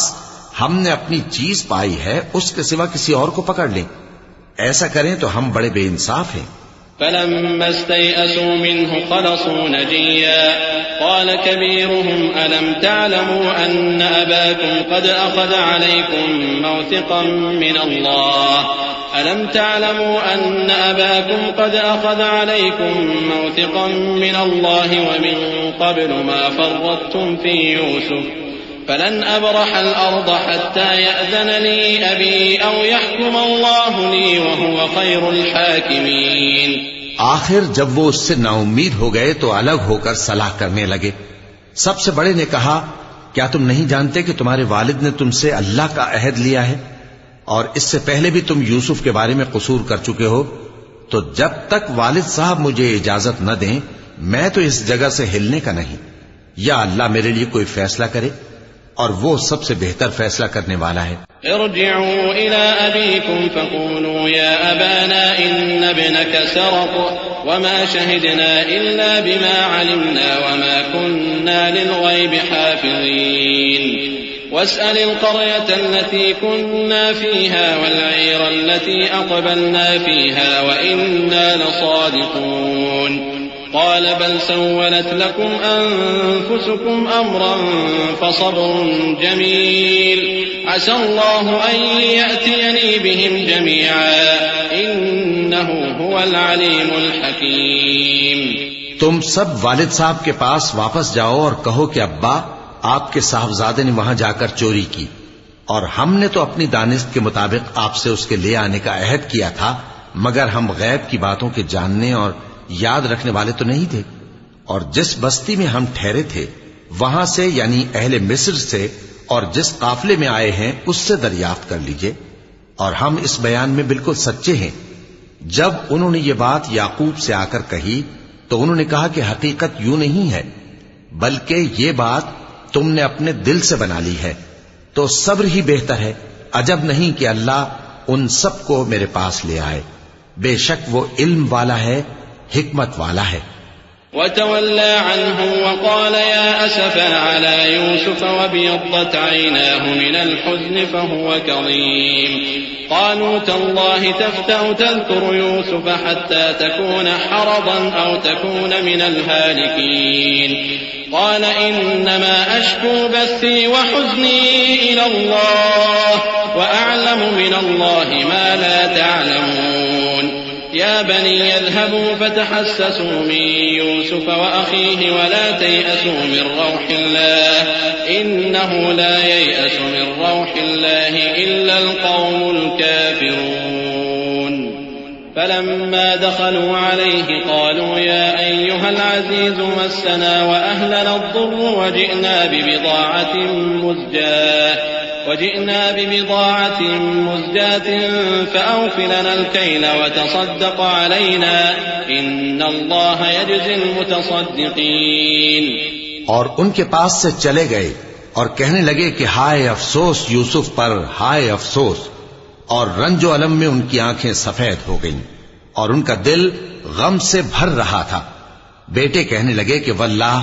[SPEAKER 2] ہم نے اپنی چیز پائی ہے اس کے سوا کسی اور کو پکڑ لیں. ایسا کریں تو ہم بڑے بے انصاف ہیں.
[SPEAKER 1] فلما استيئسوا منه خلصوا نجيا قال كبيرهم ألم تعلموا أن أباكم قد أخذ عليكم موثقا من الله ألم تعلموا أن أباكم قد أخذ عليكم موثقا من الله ومن قبل ما فرطتم في يوسف فلن أبرح الأرض حتى يأذن لي أبي أو يحكم الله لي وهو خير الحاكمين.
[SPEAKER 2] آخر جب وہ اس سے نا امید ہو گئے تو الگ ہو کر صلاح کرنے لگے. سب سے بڑے نے کہا کیا تم نہیں جانتے کہ تمہارے والد نے تم سے اللہ کا عہد لیا ہے اور اس سے پہلے بھی تم یوسف کے بارے میں قصور کر چکے ہو، تو جب تک والد صاحب مجھے اجازت نہ دیں میں تو اس جگہ سے ہلنے کا نہیں، یا اللہ میرے لیے کوئی فیصلہ کرے اور وہ سب سے بہتر فیصلہ کرنے والا ہے۔
[SPEAKER 1] ارجعوا إلى أبيكم فقولوا يا أبانا إن ابنك سرق وما شهدنا إلا بما علمنا وما كنا للغيب حافظين واسأل القرية التي كنا فيها والعير التي أقبلنا فيها وإنا لصادقون قال بل سولت لكم أنفسكم أمرا فصبر جميل عسى الله أن يأتيني بهم جميعا إنه هو العليم الحكيم۔
[SPEAKER 2] تم سب والد صاحب کے پاس واپس جاؤ اور کہو کہ ابا آپ کے صاحبزادے نے وہاں جا کر چوری کی، اور ہم نے تو اپنی دانست کے مطابق آپ سے اس کے لے آنے کا عہد کیا تھا، مگر ہم غیب کی باتوں کے جاننے اور یاد رکھنے والے تو نہیں تھے، اور جس بستی میں ہم ٹھہرے تھے وہاں سے یعنی اہل مصر سے اور جس قافلے میں آئے ہیں اس سے دریافت کر لیجئے، اور ہم اس بیان میں بالکل سچے ہیں۔ جب انہوں نے یہ بات یعقوب سے آ کر کہی تو انہوں نے کہا کہ حقیقت یوں نہیں ہے بلکہ یہ بات تم نے اپنے دل سے بنا لی ہے، تو صبر ہی بہتر ہے، عجب نہیں کہ اللہ ان سب کو میرے پاس لے آئے، بے شک وہ علم والا ہے، حکمت والا ہے۔
[SPEAKER 1] وتولى عنهم وقال يا أسفا على يوسف وابيضت عيناه من الحزن فهو كظيم قالوا تالله تفتأ تذكر يوسف حتى تكون حرضا أو تكون من الهالكين قال إنما أشكو بثي وحزني إلى الله وأعلم من الله ما لا تعلمون يا بني اذهبوا فتحسسوا من يوسف وأخيه ولا تيأسوا من روح الله إنه لا ييأس من روح الله إلا القوم الكافرون فلما دخلوا عليه قالوا يا أيها العزيز مسنا وأهلنا الضر وجئنا ببضاعة مزجاة فأوف لنا الكيل وتصدق علينا إن الله يجزي المتصدقين۔
[SPEAKER 2] اور ان کے پاس سے چلے گئے اور کہنے لگے کہ ہائے افسوس یوسف پر، ہائے افسوس، اور رنج و الم میں ان کی آنکھیں سفید ہو گئیں اور ان کا دل غم سے بھر رہا تھا۔ بیٹے کہنے لگے کہ واللہ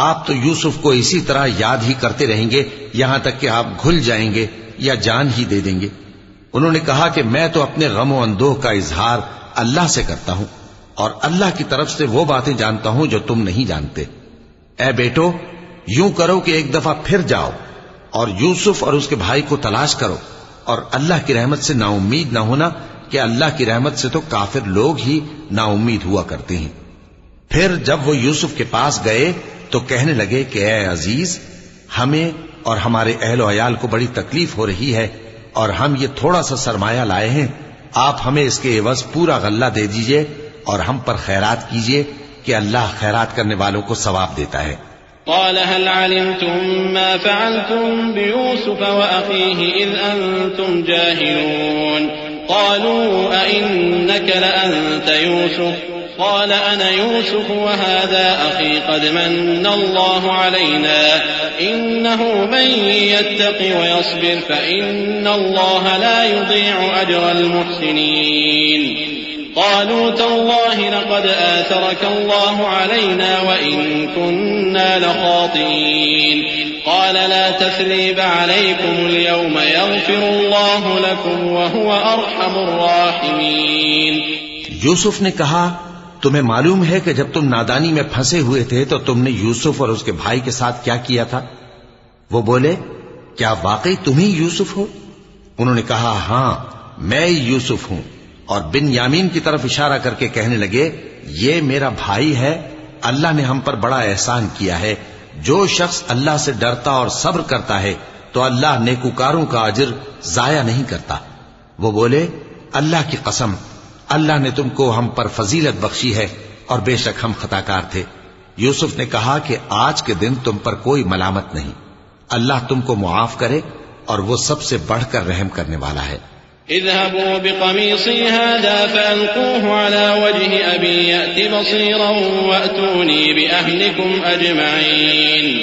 [SPEAKER 2] آپ تو یوسف کو اسی طرح یاد ہی کرتے رہیں گے یہاں تک کہ آپ گھل جائیں گے یا جان ہی دے دیں گے۔ انہوں نے کہا کہ میں تو اپنے غم و اندوہ کا اظہار اللہ سے کرتا ہوں اور اللہ کی طرف سے وہ باتیں جانتا ہوں جو تم نہیں جانتے۔ اے بیٹو یوں کرو کہ ایک دفعہ پھر جاؤ اور یوسف اور اس کے بھائی کو تلاش کرو، اور اللہ کی رحمت سے نا امید نہ ہونا کہ اللہ کی رحمت سے تو کافر لوگ ہی نا امید ہوا کرتے ہیں۔ پھر جب وہ یوسف کے پاس گئے تو کہنے لگے کہ اے عزیز، ہمیں اور ہمارے اہل و عیال کو بڑی تکلیف ہو رہی ہے اور ہم یہ تھوڑا سا سرمایہ لائے ہیں، آپ ہمیں اس کے عوض پورا غلہ دے دیجئے اور ہم پر خیرات کیجئے کہ اللہ خیرات کرنے والوں کو ثواب دیتا ہے۔
[SPEAKER 1] قال هل علمتم ما فعلتم بيوسف وأخيه إذ أنتم جاهلون قالوا أئنك لأنت يوسف قال أنا يوسف وهذا أخي قد من الله علينا إنه من يتق ويصبر فإن الله لا يضيع أجر المحسنين قالوا تالله لقد آثرك الله علينا وإن كنا لخاطئين قال لا تثريب عليكم اليوم يغفر الله لكم وهو أرحم الراحمين۔
[SPEAKER 2] یوسف نے کہا تمہیں معلوم ہے کہ جب تم نادانی میں پھنسے ہوئے تھے تو تم نے یوسف اور اس کے بھائی کے ساتھ کیا کیا تھا؟ وہ بولے کیا واقعی تم ہی یوسف ہو؟ انہوں نے کہا ہاں میں یوسف ہوں، اور بن یامین کی طرف اشارہ کر کے کہنے لگے یہ میرا بھائی ہے، اللہ نے ہم پر بڑا احسان کیا ہے۔ جو شخص اللہ سے ڈرتا اور صبر کرتا ہے تو اللہ نیکوکاروں کا اجر ضائع نہیں کرتا۔ وہ بولے اللہ کی قسم اللہ نے تم کو ہم پر فضیلت بخشی ہے اور بے شک ہم خطا کار تھے۔ یوسف نے کہا کہ آج کے دن تم پر کوئی ملامت نہیں، اللہ تم کو معاف کرے اور وہ سب سے بڑھ کر رحم کرنے والا ہے۔
[SPEAKER 1] اذهبوا بقميصي هذا فألقوه على وجه أبي يأت بصيرا وأتوني بأهلكم أجمعين.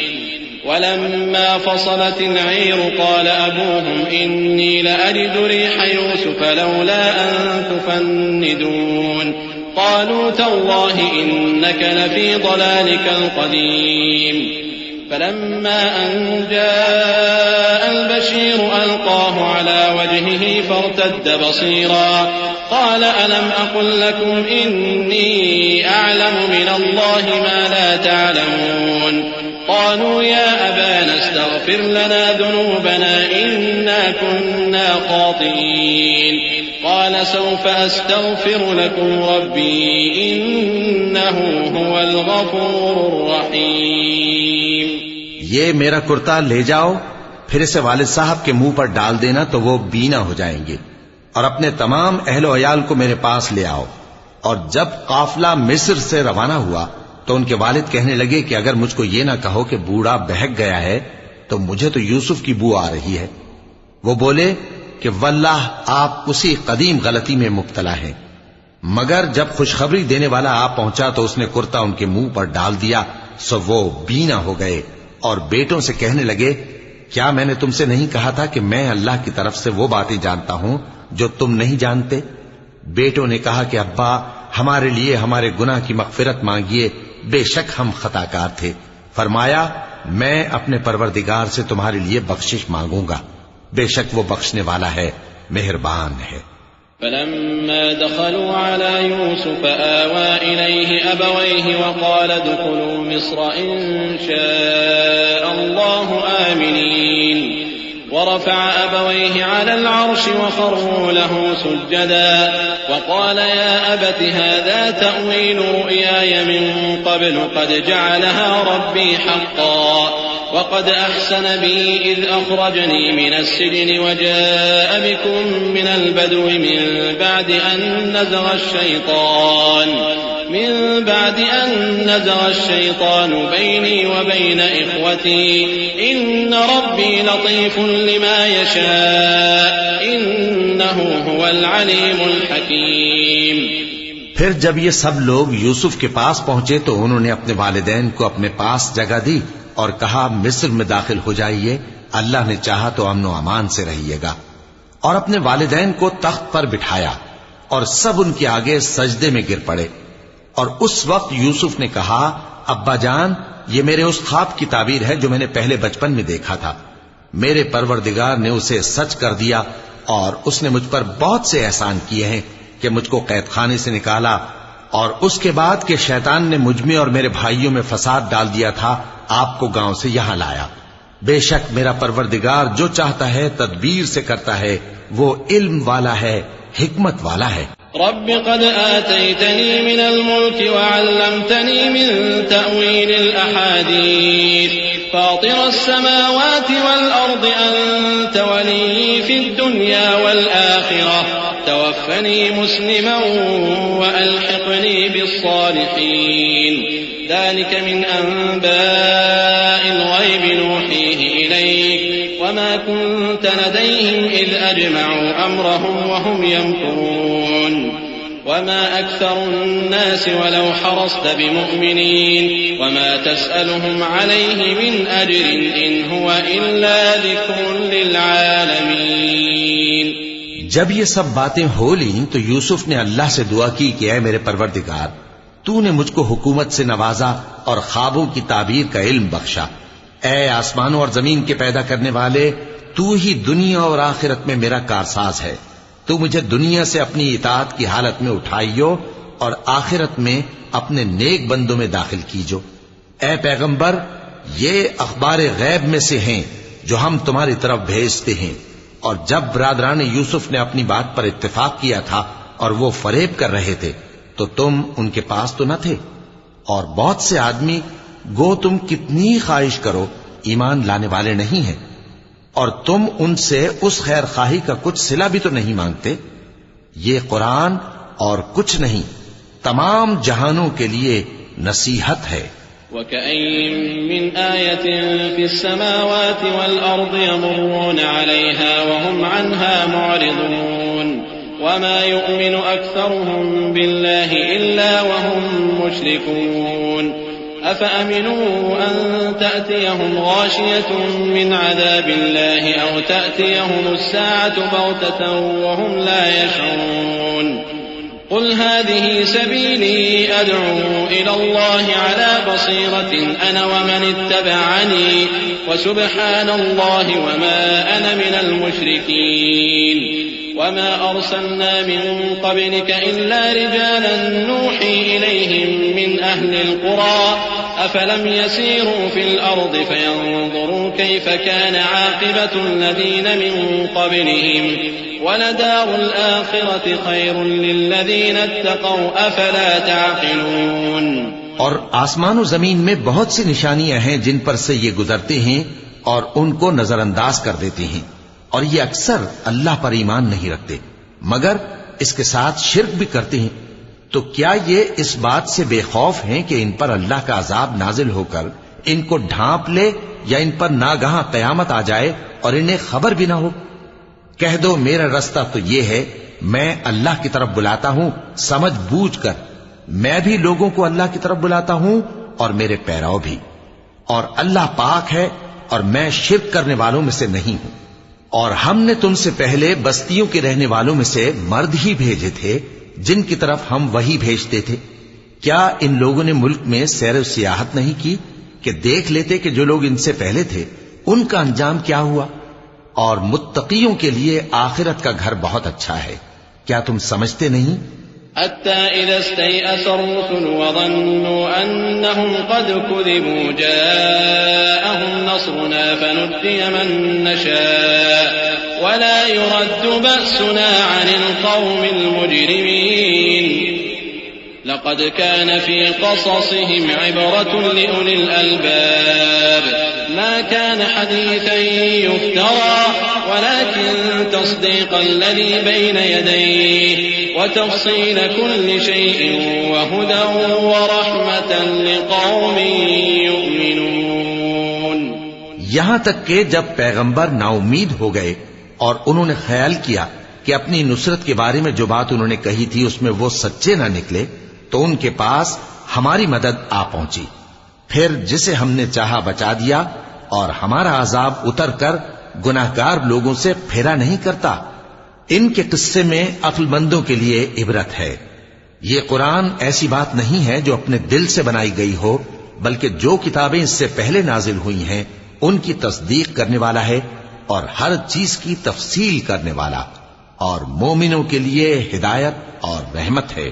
[SPEAKER 1] ولما فصلت العير قال أبوهم إني لأجد ريح يوسف لولا أن تفندون. قالوا تالله إنك لفي ضلالك القديم. فلما أن جاء البشير ألقاه على وجهه فارتد بصيرا قال ألم أقل لكم إني أعلم من الله ما لا تعلمون. قالوا يا أبانا استغفر لنا ذنوبنا إنا كنا خاطئين. قال سوف أستغفر لكم ربي إنه هو الغفور الرحيم.
[SPEAKER 2] یہ میرا کرتا لے جاؤ، پھر اسے والد صاحب کے منہ پر ڈال دینا تو وہ بینا ہو جائیں گے، اور اپنے تمام اہل و عیال کو میرے پاس لے آؤ. اور جب قافلہ مصر سے روانہ ہوا تو ان کے والد کہنے لگے کہ اگر مجھ کو یہ نہ کہو کہ بوڑھا بہک گیا ہے تو مجھے تو یوسف کی بو آ رہی ہے. وہ بولے کہ واللہ آپ اسی قدیم غلطی میں مبتلا ہیں. مگر جب خوشخبری دینے والا آپ پہنچا تو اس نے کرتا ان کے منہ پر ڈال دیا، سو وہ بینا ہو گئے اور بیٹوں سے کہنے لگے کیا میں نے تم سے نہیں کہا تھا کہ میں اللہ کی طرف سے وہ باتیں جانتا ہوں جو تم نہیں جانتے؟ بیٹوں نے کہا کہ ابا ہمارے لیے ہمارے گناہ کی مغفرت مانگیے، بے شک ہم خطا کار تھے. فرمایا میں اپنے پروردگار سے تمہارے لیے بخشش مانگوں گا، بے شک وہ بخشنے والا ہے، مہربان ہے.
[SPEAKER 1] فلما دخلوا على يوسف آوى إليه أبويه وقال ادخلوا مصر إن شاء الله آمنين. ورفع أبويه على العرش وخروا له سجدا وقال يا أبت هذا تأويل رؤياي من قبل قد جعلها ربي حقا وقد أحسن بي إذ أخرجني من السجن وجاء بكم من البدو من بعد أن نزغ الشيطان بيني وبين إخوتي إن ربي لطيف لما يشاء إنه هو العليم الحكيم.
[SPEAKER 2] پھر جب یہ سب لوگ یوسف کے پاس پہنچے تو انہوں نے اپنے والدین کو اپنے پاس جگہ دی اور کہا مصر میں داخل ہو جائیے، اللہ نے چاہا تو امن و امان سے رہیے گا. اور اپنے والدین کو تخت پر بٹھایا اور سب ان کے آگے سجدے میں گر پڑے. اور اس وقت یوسف نے کہا ابا جان یہ میرے اس خواب کی تعبیر ہے جو میں نے پہلے بچپن میں دیکھا تھا. میرے پروردگار نے اسے سچ کر دیا اور اس نے مجھ پر بہت سے احسان کیے ہیں کہ مجھ کو قید خانے سے نکالا، اور اس کے بعد کہ شیطان نے مجھ میں اور میرے بھائیوں میں فساد ڈال دیا تھا آپ کو گاؤں سے یہاں لایا. بے شک میرا پروردگار جو چاہتا ہے تدبیر سے کرتا ہے، وہ علم والا ہے، حکمت والا ہے.
[SPEAKER 1] رب قد آتيتني من الملك وعلمتني من تأويل الأحاديث فاطر السماوات والأرض أنت ولي في الدنيا والآخرة توفني مسلما وألحقني بالصالحين. ذلك من أنباء الغيب نوحيه إليك وما كنت لديهم إذ أجمعوا أمرهم وهم يمكرون. وما أكثر الناس ولو حرصت بمؤمنين وما تسألهم عليه من أجر إن هو إلا ذكر للعالمين.
[SPEAKER 2] جب یہ سب باتیں ہو لیں تو یوسف نے اللہ سے دعا کی کہ اے میرے پروردگار تو نے مجھ کو حکومت سے نوازا اور خوابوں کی تعبیر کا علم بخشا. اے آسمانوں اور زمین کے پیدا کرنے والے، تو ہی دنیا اور آخرت میں میرا کارساز ہے. تو مجھے دنیا سے اپنی اطاعت کی حالت میں اٹھائیو اور آخرت میں اپنے نیک بندوں میں داخل کیجو. اے پیغمبر یہ اخبار غیب میں سے ہیں جو ہم تمہاری طرف بھیجتے ہیں. اور جب برادران یوسف نے اپنی بات پر اتفاق کیا تھا اور وہ فریب کر رہے تھے تو تم ان کے پاس تو نہ تھے، اور بہت سے آدمی گو تم کتنی خواہش کرو ایمان لانے والے نہیں ہیں، اور تم ان سے اس خیر خواہی کا کچھ صلہ بھی تو نہیں مانگتے. یہ قرآن اور کچھ نہیں تمام جہانوں کے لیے نصیحت ہے.
[SPEAKER 1] وَكَأَيٍّ مِّنْ آيَةٍ فِي السَّمَاوَاتِ وَالْأَرْضِ يَمُرُّونَ عَلَيْهَا وَهُمْ عَنْهَا مُعْرِضُونَ. وما يؤمن أكثرهم بالله إلا وهم مشركون أفأمنوا أن تأتيهم غاشية من عذاب الله أو تأتيهم الساعة بغتة وهم لا يشعرون قل هذه سبيلي أدعو إلى الله على بصيرة أنا ومن اتبعني وسبحان الله وما أنا من المشركين وما أرسلنا من قبلك إلا رجالا نوحي إليهم من أهل القرى أفلم يسيروا في الأرض فينظروا كيف كان عاقبة الذين من قبلهم ولدار الآخرة خير للذين اتقوا أفلا تعقلون.
[SPEAKER 2] اور آسمان و زمین میں بہت سی نشانیاں ہیں جن پر سے یہ گزرتے ہیں اور ان کو نظر انداز کر دیتے ہیں، اور یہ اکثر اللہ پر ایمان نہیں رکھتے مگر اس کے ساتھ شرک بھی کرتے ہیں. تو کیا یہ اس بات سے بے خوف ہیں کہ ان پر اللہ کا عذاب نازل ہو کر ان کو ڈھانپ لے یا ان پر ناگہاں قیامت آ جائے اور انہیں خبر بھی نہ ہو؟ کہہ دو میرا رستہ تو یہ ہے، میں اللہ کی طرف بلاتا ہوں سمجھ بوجھ کر، میں بھی لوگوں کو اللہ کی طرف بلاتا ہوں اور میرے پیراؤ بھی، اور اللہ پاک ہے اور میں شرک کرنے والوں میں سے نہیں ہوں. اور ہم نے تم سے پہلے بستیوں کے رہنے والوں میں سے مرد ہی بھیجے تھے جن کی طرف ہم وہی بھیجتے تھے. کیا ان لوگوں نے ملک میں سیر و سیاحت نہیں کی کہ دیکھ لیتے کہ جو لوگ ان سے پہلے تھے ان کا انجام کیا ہوا؟ اور متقیوں کے لیے آخرت کا گھر بہت اچھا ہے. کیا تم سمجھتے نہیں؟
[SPEAKER 1] حتى إذا استيأس الرسل وظنوا أنهم قد كذبوا جاءهم نصرنا فنجي من نشاء ولا يرد بأسنا عن القوم المجرمين لقد كان في قصصهم عبرة لأولي الألباب ما كان حديثا يفترى ولكن تصديق الذي بين يديه وتفصيل كل شيء وهدى ورحمة لقوم يؤمنون.
[SPEAKER 2] یہاں تک کہ جب پیغمبر نا امید ہو گئے اور انہوں نے خیال کیا کہ اپنی نصرت کے بارے میں جو بات انہوں نے کہی تھی اس میں وہ سچے نہ نکلے تو ان کے پاس ہماری مدد آ پہنچی. پھر جسے ہم نے چاہا بچا دیا اور ہمارا عذاب اتر کر گناہگار لوگوں سے پھیرا نہیں کرتا. ان کے قصے میں عقل مندوں کے لیے عبرت ہے. یہ قرآن ایسی بات نہیں ہے جو اپنے دل سے بنائی گئی ہو، بلکہ جو کتابیں اس سے پہلے نازل ہوئی ہیں ان کی تصدیق کرنے والا ہے اور ہر چیز کی تفصیل کرنے والا، اور مومنوں کے لیے ہدایت اور رحمت ہے.